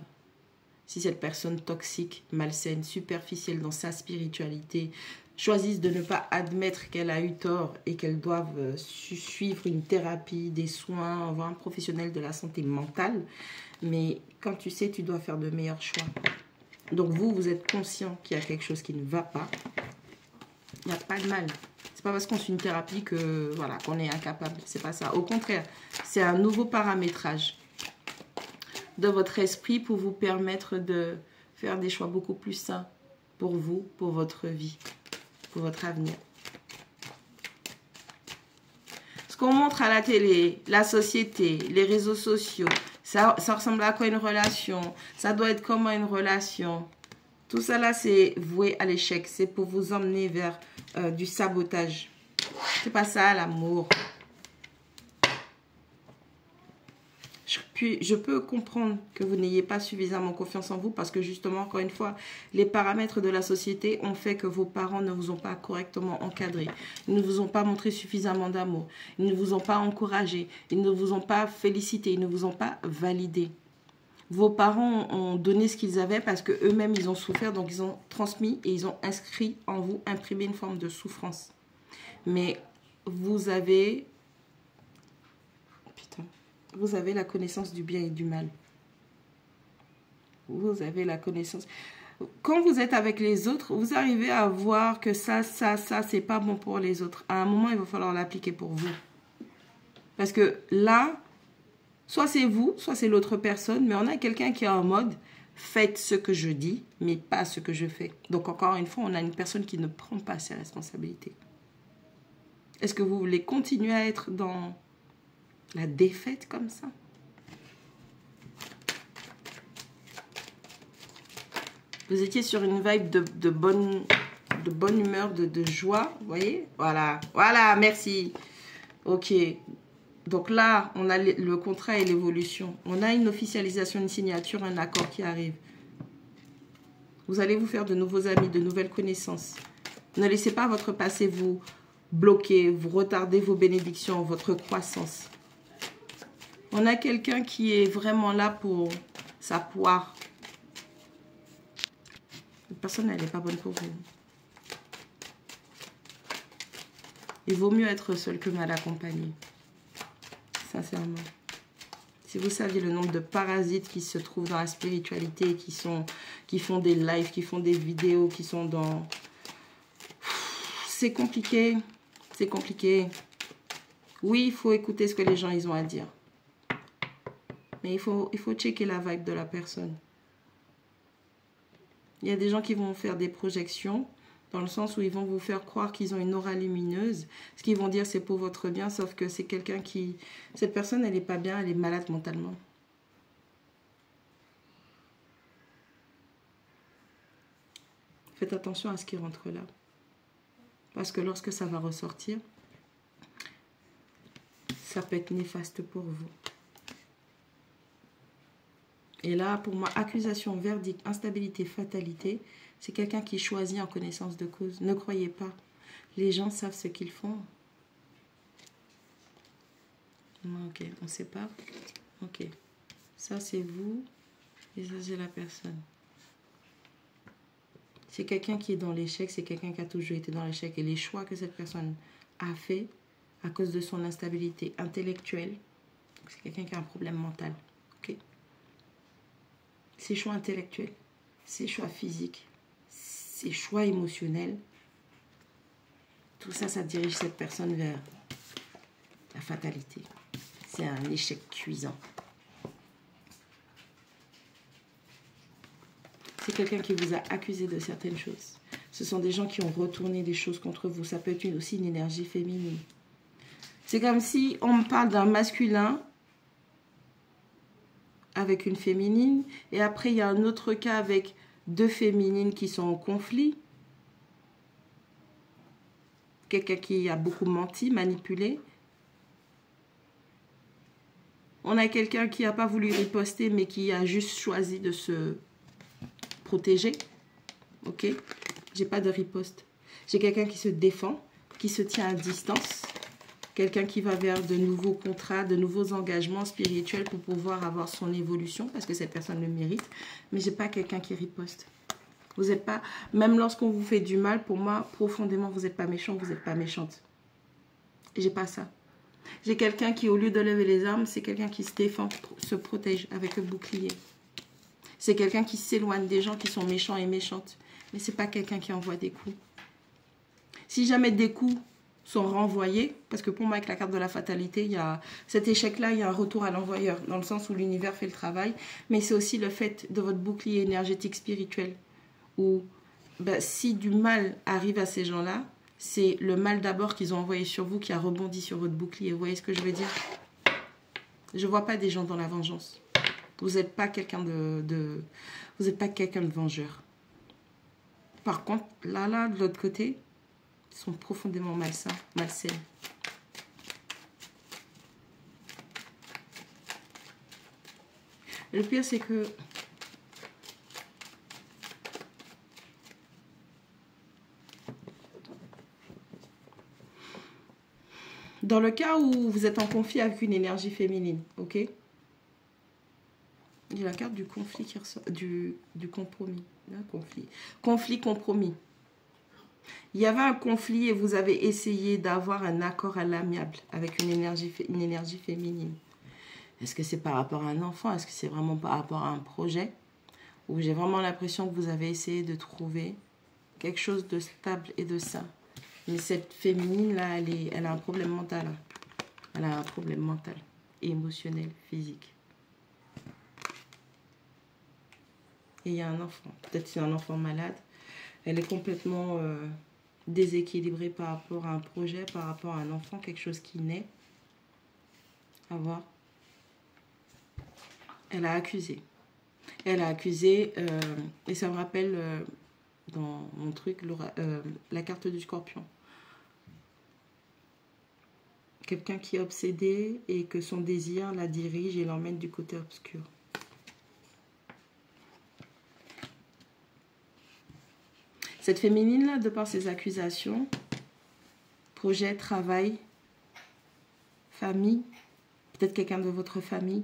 Si cette personne toxique, malsaine, superficielle dans sa spiritualité, choisisse de ne pas admettre qu'elle a eu tort et qu'elle doive suivre une thérapie, des soins, voir un professionnel de la santé mentale. Mais quand tu sais, tu dois faire de meilleurs choix. Donc vous êtes conscient qu'il y a quelque chose qui ne va pas. Il n'y a pas de mal. C'est pas parce qu'on suit une thérapie que voilà, qu'on est incapable. C'est pas ça. Au contraire, c'est un nouveau paramétrage de votre esprit pour vous permettre de faire des choix beaucoup plus sains pour vous, pour votre vie, pour votre avenir. Ce qu'on montre à la télé, la société, les réseaux sociaux, ça ressemble à quoi une relation? Ça doit être comment une relation? Tout ça là, c'est voué à l'échec. C'est pour vous emmener vers du sabotage. C'est pas ça l'amour. Je peux comprendre que vous n'ayez pas suffisamment confiance en vous parce que justement, encore une fois, les paramètres de la société ont fait que vos parents ne vous ont pas correctement encadré. Ils ne vous ont pas montré suffisamment d'amour. Ils ne vous ont pas encouragé. Ils ne vous ont pas félicité. Ils ne vous ont pas validé. Vos parents ont donné ce qu'ils avaient parce qu'eux-mêmes, ils ont souffert. Donc, ils ont transmis et ils ont inscrit en vous, imprimé une forme de souffrance. Mais vous avez... Putain. Vous avez la connaissance du bien et du mal. Vous avez la connaissance. Quand vous êtes avec les autres, vous arrivez à voir que ça, c'est pas bon pour les autres. À un moment, il va falloir l'appliquer pour vous. Parce que là, soit c'est vous, soit c'est l'autre personne, mais on a quelqu'un qui est en mode « faites ce que je dis, mais pas ce que je fais ». Donc encore une fois, on a une personne qui ne prend pas ses responsabilités. Est-ce que vous voulez continuer à être dans... la défaite comme ça? Vous étiez sur une vibe de bonne humeur, de joie, vous voyez? Voilà, voilà, merci. Ok, donc là, on a le contrat et l'évolution. On a une officialisation, une signature, un accord qui arrive. Vous allez vous faire de nouveaux amis, de nouvelles connaissances. Ne laissez pas votre passé vous bloquer, vous retarder vos bénédictions, votre croissance. On a quelqu'un qui est vraiment là pour sa poire. Cette personne, elle n'est pas bonne pour vous. Il vaut mieux être seul que mal accompagné. Sincèrement. Si vous saviez le nombre de parasites qui se trouvent dans la spiritualité, qui font des lives, qui font des vidéos, qui sont dans... C'est compliqué. C'est compliqué. Oui, il faut écouter ce que les gens ils ont à dire. Mais il faut checker la vibe de la personne. Il y a des gens qui vont faire des projections dans le sens où ils vont vous faire croire qu'ils ont une aura lumineuse. Ce qu'ils vont dire, c'est pour votre bien, sauf que c'est quelqu'un qui... Cette personne, elle n'est pas bien, elle est malade mentalement. Faites attention à ce qui rentre là. Parce que lorsque ça va ressortir, ça peut être néfaste pour vous. Et là, pour moi, accusation, verdict, instabilité, fatalité, c'est quelqu'un qui choisit en connaissance de cause. Ne croyez pas. Les gens savent ce qu'ils font. Ok, on sépare. Ok. Ça, c'est vous. Et ça, c'est la personne. C'est quelqu'un qui est dans l'échec, c'est quelqu'un qui a toujours été dans l'échec. Et les choix que cette personne a fait à cause de son instabilité intellectuelle, c'est quelqu'un qui a un problème mental. Okay? Ses choix intellectuels, ses choix physiques, ses choix émotionnels, tout ça, ça dirige cette personne vers la fatalité. C'est un échec cuisant. C'est quelqu'un qui vous a accusé de certaines choses. Ce sont des gens qui ont retourné des choses contre vous. Ça peut être aussi une énergie féminine. C'est comme si on me parle d'un masculin avec une féminine. Et après, il y a un autre cas avec deux féminines qui sont en conflit. Quelqu'un qui a beaucoup menti, manipulé. On a quelqu'un qui n'a pas voulu riposter, mais qui a juste choisi de se protéger. Ok? J'ai pas de riposte. J'ai quelqu'un qui se défend, qui se tient à distance. Quelqu'un qui va vers de nouveaux contrats, de nouveaux engagements spirituels pour pouvoir avoir son évolution, parce que cette personne le mérite. Mais j'ai pas quelqu'un qui riposte. Vous n'êtes pas, même lorsqu'on vous fait du mal, pour moi, profondément, vous n'êtes pas méchant, vous n'êtes pas méchante. J'ai pas ça. J'ai quelqu'un qui, au lieu de lever les armes, c'est quelqu'un qui se défend, se protège avec le bouclier. C'est quelqu'un qui s'éloigne des gens qui sont méchants et méchantes. Mais ce n'est pas quelqu'un qui envoie des coups. Si jamais des coups sont renvoyés, parce que pour moi, avec la carte de la fatalité, il y a cet échec-là, il y a un retour à l'envoyeur, dans le sens où l'univers fait le travail, mais c'est aussi le fait de votre bouclier énergétique spirituel, où si du mal arrive à ces gens-là, c'est le mal d'abord qu'ils ont envoyé sur vous qui a rebondi sur votre bouclier. Vous voyez ce que je veux dire? Je ne vois pas des gens dans la vengeance. Vous n'êtes pas quelqu'un vous n'êtes pas quelqu'un de vengeur. Par contre, là, de l'autre côté, ils sont profondément malsaines. Le pire, c'est que dans le cas où vous êtes en conflit avec une énergie féminine, ok? Il y a la carte du conflit qui ressort, du compromis. Conflit, compromis. Il y avait un conflit et vous avez essayé d'avoir un accord à l'amiable avec une énergie féminine. Est-ce que c'est par rapport à un enfant? Est-ce que c'est vraiment par rapport à un projet? Ou j'ai vraiment l'impression que vous avez essayé de trouver quelque chose de stable et de sain. Mais cette féminine-là, elle a un problème mental. Elle a un problème mental, émotionnel, physique. Et il y a un enfant. Peut-être c'est un enfant malade. Elle est complètement déséquilibrée par rapport à un projet, par rapport à un enfant, quelque chose qui naît. À voir. Elle a accusé. Elle a accusé, et ça me rappelle dans mon truc, la carte du scorpion. Quelqu'un qui est obsédé et que son désir la dirige et l'emmène du côté obscur. Cette féminine-là, de par ses accusations, projet, travail, famille, peut-être quelqu'un de votre famille.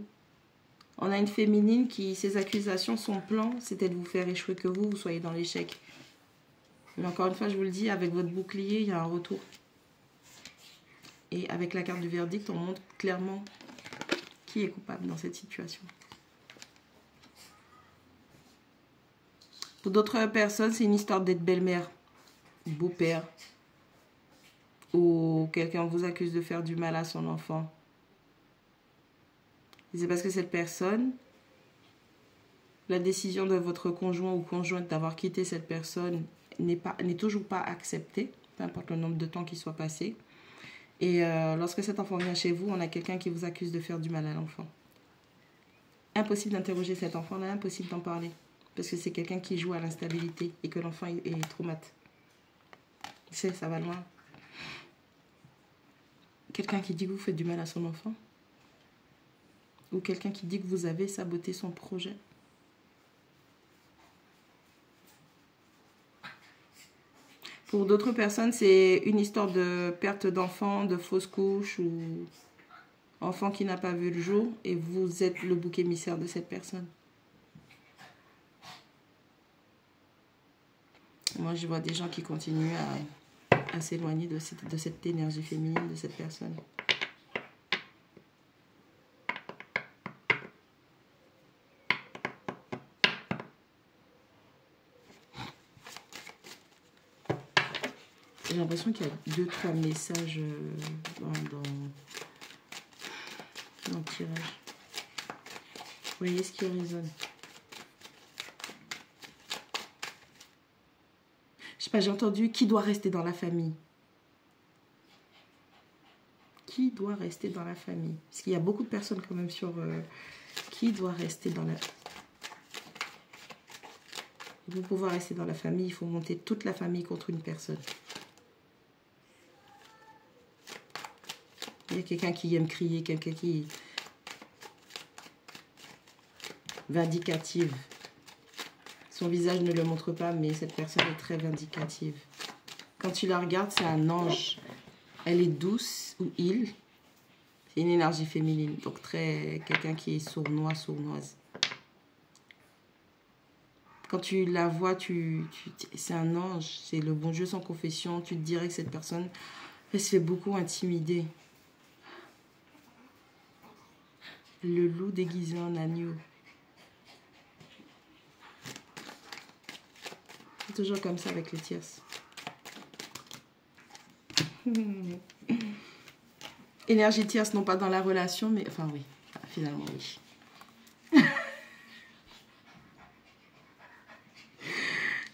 On a une féminine qui, ses accusations, son plan, c'était de vous faire échouer, que vous soyez dans l'échec. Mais encore une fois, je vous le dis, avec votre bouclier, il y a un retour. Et avec la carte du verdict, on montre clairement qui est coupable dans cette situation. Pour d'autres personnes, c'est une histoire d'être belle-mère, beau-père, ou quelqu'un vous accuse de faire du mal à son enfant. C'est parce que cette personne, la décision de votre conjoint ou conjointe d'avoir quitté cette personne n'est toujours pas acceptée, peu importe le nombre de temps qui soit passé. Et lorsque cet enfant vient chez vous, on a quelqu'un qui vous accuse de faire du mal à l'enfant. Impossible d'interroger cet enfant-là, impossible d'en parler. Parce que c'est quelqu'un qui joue à l'instabilité et que l'enfant est traumatisé. Ça va loin. Quelqu'un qui dit que vous faites du mal à son enfant. Ou quelqu'un qui dit que vous avez saboté son projet. Pour d'autres personnes, c'est une histoire de perte d'enfant, de fausse couche ou enfant qui n'a pas vu le jour et vous êtes le bouc émissaire de cette personne. Moi, je vois des gens qui continuent à s'éloigner de cette énergie féminine, de cette personne. J'ai l'impression qu'il y a 2-3 messages dans le tirage. Vous voyez ce qui résonne. Je sais pas, j'ai entendu qui doit rester dans la famille. Qui doit rester dans la famille? Parce qu'il y a beaucoup de personnes quand même sur qui doit rester dans la... Pour pouvoir rester dans la famille, il faut monter toute la famille contre une personne. Il y a quelqu'un qui aime crier, quelqu'un qui est vindicative. Son visage ne le montre pas, mais cette personne est très vindicative. Quand tu la regardes, c'est un ange. Elle est douce ou il. C'est une énergie féminine. Donc quelqu'un qui est sournois, sournoise. Quand tu la vois, c'est un ange. C'est le bon Dieu sans confession. Tu te dirais que cette personne, elle se fait beaucoup intimider. Le loup déguisé en agneau. C'est toujours comme ça avec les tierces. Énergie tierce, non pas dans la relation, mais... Enfin, oui. Finalement, oui.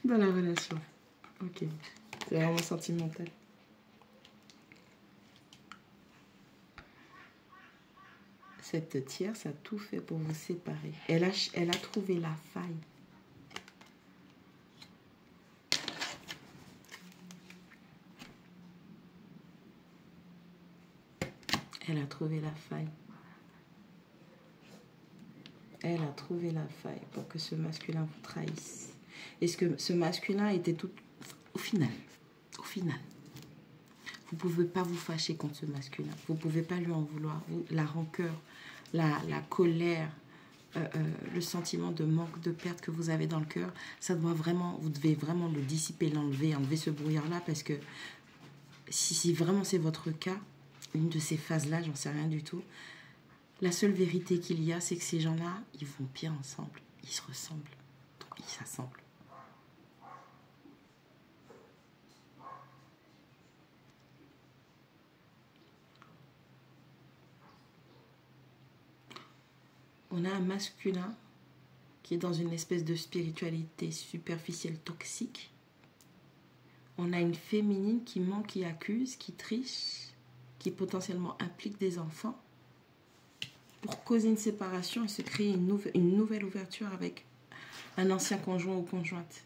Dans la relation. Ok. C'est vraiment sentimental. Cette tierce a tout fait pour vous séparer. Elle a trouvé la faille. Elle a trouvé la faille. Elle a trouvé la faille pour que ce masculin vous trahisse. Est-ce que ce masculin était tout... Au final, vous ne pouvez pas vous fâcher contre ce masculin. Vous ne pouvez pas lui en vouloir. La rancœur, la colère, le sentiment de manque, de perte que vous avez dans le cœur, ça doit vraiment... Vous devez vraiment le dissiper, l'enlever, enlever ce brouillard-là, parce que si vraiment c'est votre cas, une de ces phases-là, j'en sais rien du tout, la seule vérité qu'il y a, c'est que ces gens-là, ils vont bien ensemble. Ils se ressemblent. Donc, ils s'assemblent. On a un masculin qui est dans une espèce de spiritualité superficielle toxique. On a une féminine qui ment, qui accuse, qui triche, qui potentiellement implique des enfants. Pour causer une séparation et se créer une nouvelle ouverture avec un ancien conjoint ou conjointe.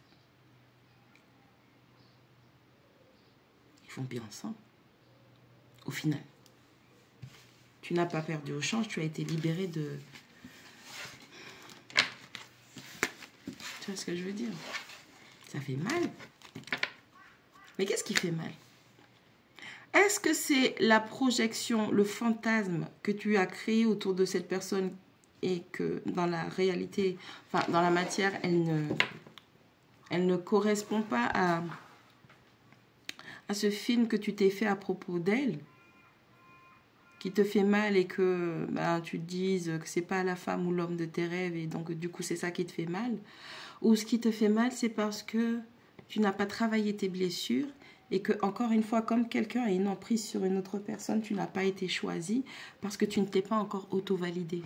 Ils vont bien ensemble. Au final, tu n'as pas perdu au change, tu as été libéré de... Tu vois ce que je veux dire? Ça fait mal. Mais qu'est-ce qui fait mal? Est-ce que c'est la projection, le fantasme que tu as créé autour de cette personne et que dans la réalité, enfin dans la matière, elle ne correspond pas à ce film que tu t'es fait à propos d'elle, qui te fait mal et que tu te dises que c'est pas la femme ou l'homme de tes rêves et donc du coup c'est ça qui te fait mal? Ou ce qui te fait mal, c'est parce que tu n'as pas travaillé tes blessures et que, encore une fois, comme quelqu'un a une emprise sur une autre personne, tu n'as pas été choisi parce que tu ne t'es pas encore auto-validé.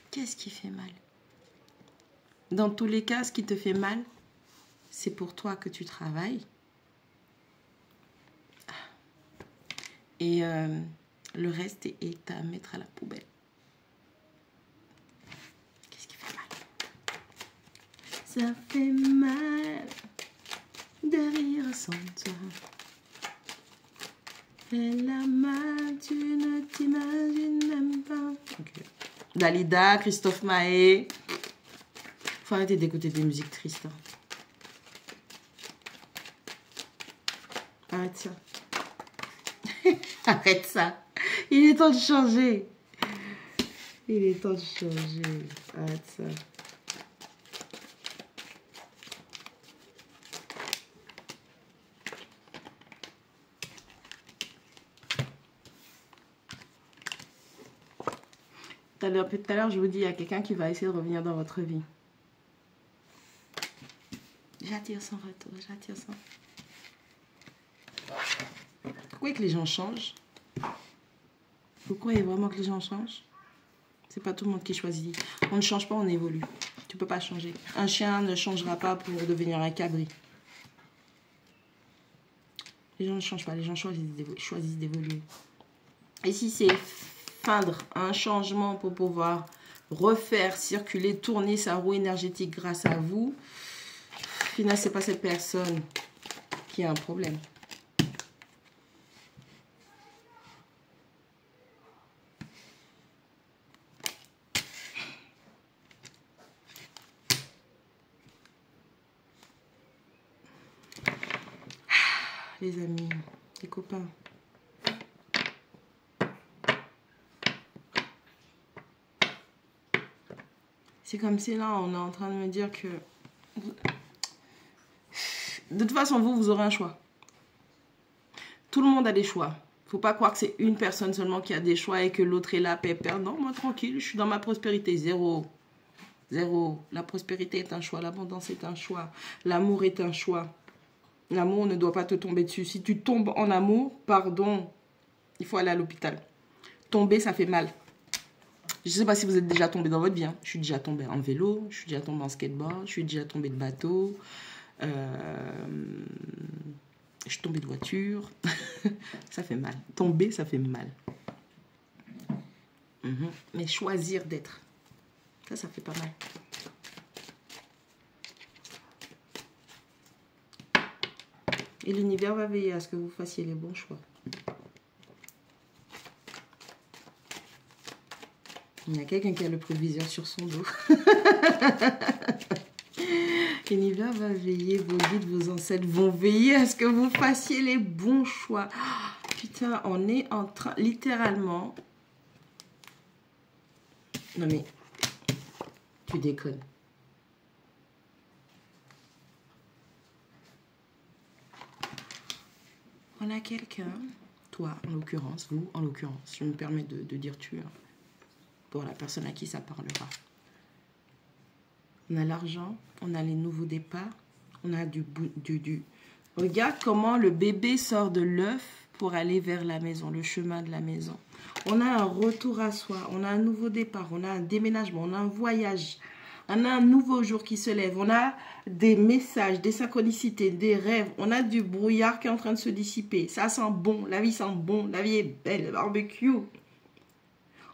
Qu'est-ce qui fait mal? Dans tous les cas, ce qui te fait mal, c'est pour toi que tu travailles. Et le reste est à mettre à la poubelle. Qu'est-ce qui fait mal? Ça fait mal de rire sans toi. Elle a mal, tu ne t'imagines même pas. Okay. Dalida, Christophe Maé. Faut arrêter d'écouter des musiques tristes. Hein. Arrête ça. Arrête ça. Il est temps de changer. Il est temps de changer. Arrête ça. Tout à l'heure, je vous dis, il y a quelqu'un qui va essayer de revenir dans votre vie. J'attire son retour, j'attire son... Vous croyez que les gens changent? Vous croyez vraiment que les gens changent? C'est pas tout le monde qui choisit. On ne change pas, on évolue. Tu peux pas changer. Un chien ne changera pas pour devenir un cabri. Les gens ne changent pas, les gens choisissent d'évoluer. Et si c'est feindre un changement pour pouvoir refaire circuler, tourner sa roue énergétique grâce à vous, finalement, c'est pas cette personne qui a un problème. Les amis, les copains. C'est comme si là, on est en train de me dire que... De toute façon, vous aurez un choix. Tout le monde a des choix. Faut pas croire que c'est une personne seulement qui a des choix et que l'autre est là, pépère. Non, moi, tranquille, je suis dans ma prospérité. Zéro. Zéro. La prospérité est un choix. L'abondance est un choix. L'amour est un choix. L'amour ne doit pas te tomber dessus. Si tu tombes en amour, pardon, il faut aller à l'hôpital. Tomber, ça fait mal. Je ne sais pas si vous êtes déjà tombé dans votre vie. Hein. Je suis déjà tombée en vélo, je suis déjà tombée en skateboard, je suis déjà tombée de bateau, je suis tombée de voiture. Ça fait mal. Tomber, ça fait mal. Mais choisir d'être, ça fait pas mal. Et l'univers va veiller à ce que vous fassiez les bons choix. Il y a quelqu'un qui a le proviseur sur son dos. L'univers va veiller, vos guides, vos ancêtres vont veiller à ce que vous fassiez les bons choix. Oh, putain, on est en train, littéralement... Non mais, tu déconnes. On a quelqu'un, toi en l'occurrence, vous en l'occurrence, je me permets de dire tu, hein, pour la personne à qui ça parlera. On a l'argent, on a les nouveaux départs, on a du... Regarde comment le bébé sort de l'œuf pour aller vers la maison, le chemin de la maison. On a un retour à soi, on a un nouveau départ, on a un déménagement, on a un voyage, on a un nouveau jour qui se lève, on a des messages, des synchronicités, des rêves, on a du brouillard qui est en train de se dissiper. Ça sent bon, la vie sent bon, la vie est belle, le barbecue.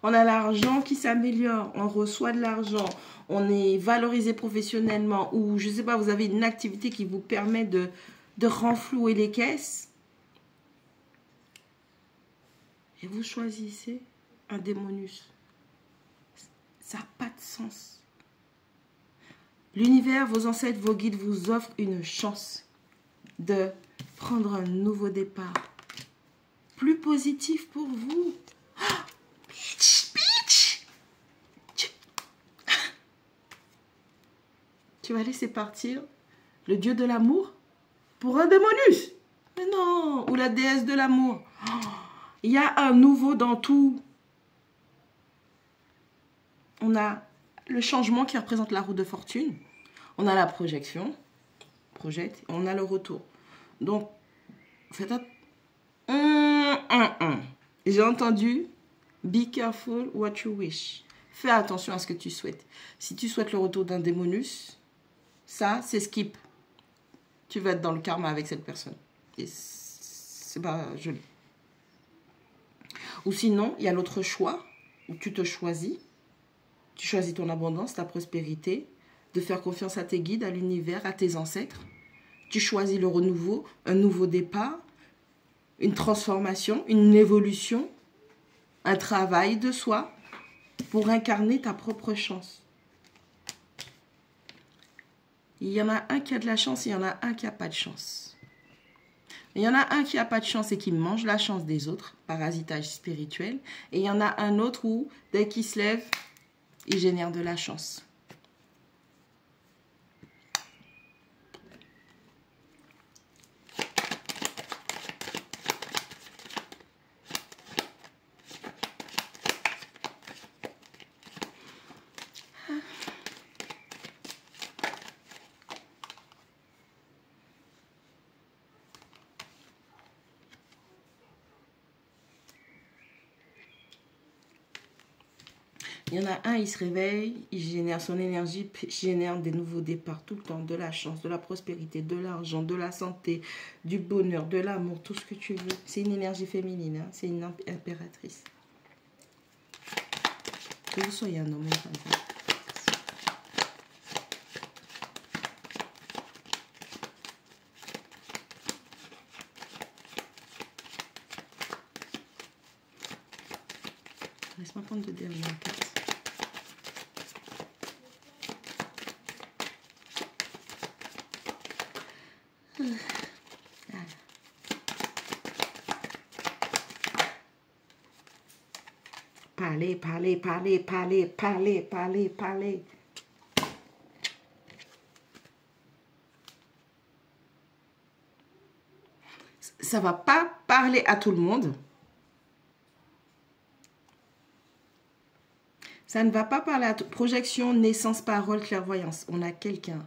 On a l'argent qui s'améliore, on reçoit de l'argent, on est valorisé professionnellement ou, je ne sais pas, vous avez une activité qui vous permet de renflouer les caisses. Et vous choisissez un démonus. Ça n'a pas de sens. L'univers, vos ancêtres, vos guides vous offrent une chance de prendre un nouveau départ. Plus positif pour vous. Tu vas laisser partir le dieu de l'amour pour un démonus. Mais non, ou la déesse de l'amour. Il y a un nouveau dans tout. On a le changement qui représente la roue de fortune. On a la projection. Projette. On a le retour. Donc, faites attention. J'ai entendu. Be careful what you wish. Fais attention à ce que tu souhaites. Si tu souhaites le retour d'un démonus, ça, c'est skip. Tu vas être dans le karma avec cette personne. Et c'est pas joli. Ou sinon, il y a l'autre choix, où tu te choisis. Tu choisis ton abondance, ta prospérité, de faire confiance à tes guides, à l'univers, à tes ancêtres. Tu choisis le renouveau, un nouveau départ, une transformation, une évolution, un travail de soi pour incarner ta propre chance. Il y en a un qui a de la chance, il y en a un qui n'a pas de chance. Il y en a un qui n'a pas de chance et qui mange la chance des autres, parasitage spirituel. Et il y en a un autre où, dès qu'il se lève, il génère de la chance. Il y en a un, il se réveille, il génère son énergie, génère des nouveaux départs tout le temps, de la chance, de la prospérité, de l'argent, de la santé, du bonheur, de l'amour, tout ce que tu veux. C'est une énergie féminine, hein? C'est une impératrice. Que vous soyez un homme ou une femme. Laisse-moi prendre deux dernières cartes. Parlez, parlez, parlez, parlez, parlez, parlez, parlez. Ça va pas parler à tout le monde. Ça ne va pas parler à tout. Projection, naissance, parole, clairvoyance. On a quelqu'un.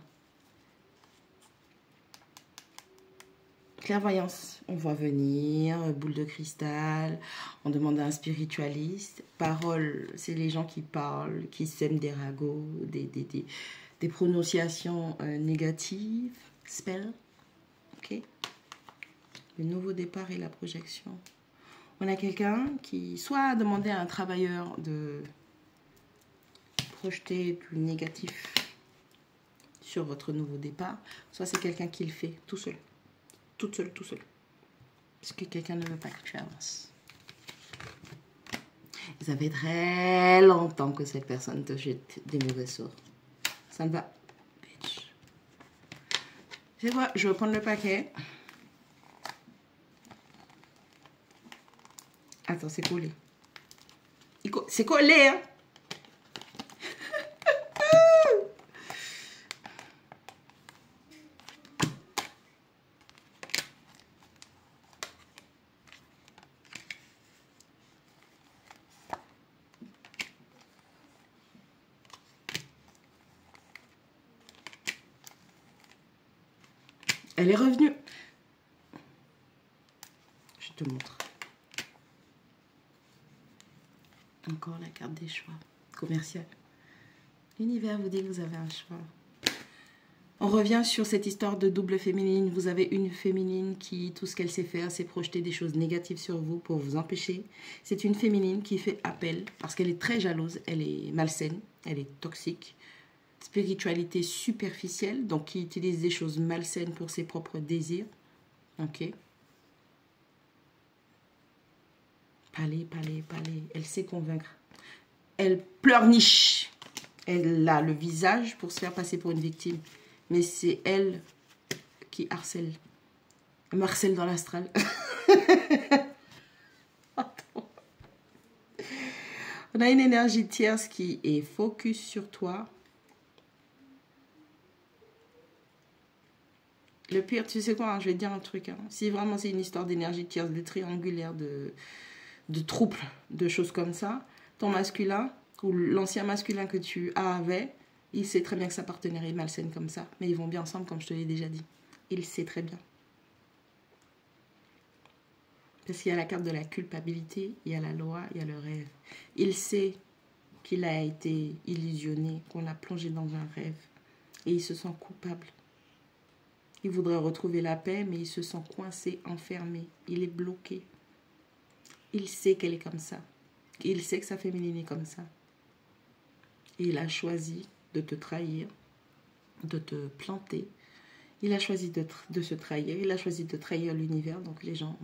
Clairvoyance, on voit venir, boule de cristal, on demande à un spiritualiste. Parole, c'est les gens qui parlent, qui sèment des ragots, des prononciations négatives. Spell, ok. Le nouveau départ et la projection. On a quelqu'un qui soit a demandé à un travailleur de projeter du négatif sur votre nouveau départ, soit c'est quelqu'un qui le fait tout seul. Toute seule, tout seul. Parce que quelqu'un ne veut pas que tu avances. Ça fait très longtemps que cette personne te jette des mauvais sorts. Ça ne va. Bitch. C'est quoi? Je vais prendre le paquet. Attends, c'est collé. C'est collé, hein? Elle est revenue. Je te montre. Encore la carte des choix. Commercial. L'univers vous dit que vous avez un choix. On revient sur cette histoire de double féminine. Vous avez une féminine qui, tout ce qu'elle sait faire, c'est projeter des choses négatives sur vous pour vous empêcher. C'est une féminine qui fait appel parce qu'elle est très jalouse, elle est malsaine, elle est toxique. Spiritualité superficielle, donc qui utilise des choses malsaines pour ses propres désirs. Ok. Parlez, parlez, parlez. Elle sait convaincre. Elle pleurniche. Elle a le visage pour se faire passer pour une victime. Mais c'est elle qui harcèle. Elle me harcèle dans l'astral. On a une énergie tierce qui est focus sur toi. Le pire, tu sais quoi, hein, je vais te dire un truc. Hein. Si vraiment c'est une histoire d'énergie tierce, de triangulaire, de trouble, de choses comme ça, ton masculin ou l'ancien masculin que tu avais, il sait très bien que sa partenaire est malsaine comme ça. Mais ils vont bien ensemble, comme je te l'ai déjà dit. Il sait très bien. Parce qu'il y a la carte de la culpabilité, il y a la loi, il y a le rêve. Il sait qu'il a été illusionné, qu'on l'a plongé dans un rêve. Et il se sent coupable. Il voudrait retrouver la paix, mais il se sent coincé, enfermé. Il est bloqué. Il sait qu'elle est comme ça. Il sait que sa féminine est comme ça. Et il a choisi de te trahir, de te planter. Il a choisi de se trahir. Il a choisi de trahir l'univers. Donc les gens,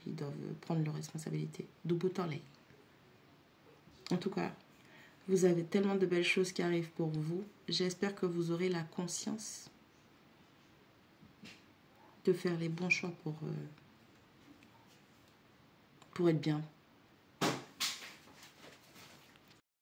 ils doivent prendre leurs responsabilités. D'Ubutorley. En tout cas, vous avez tellement de belles choses qui arrivent pour vous. J'espère que vous aurez la conscience de faire les bons choix pour être bien.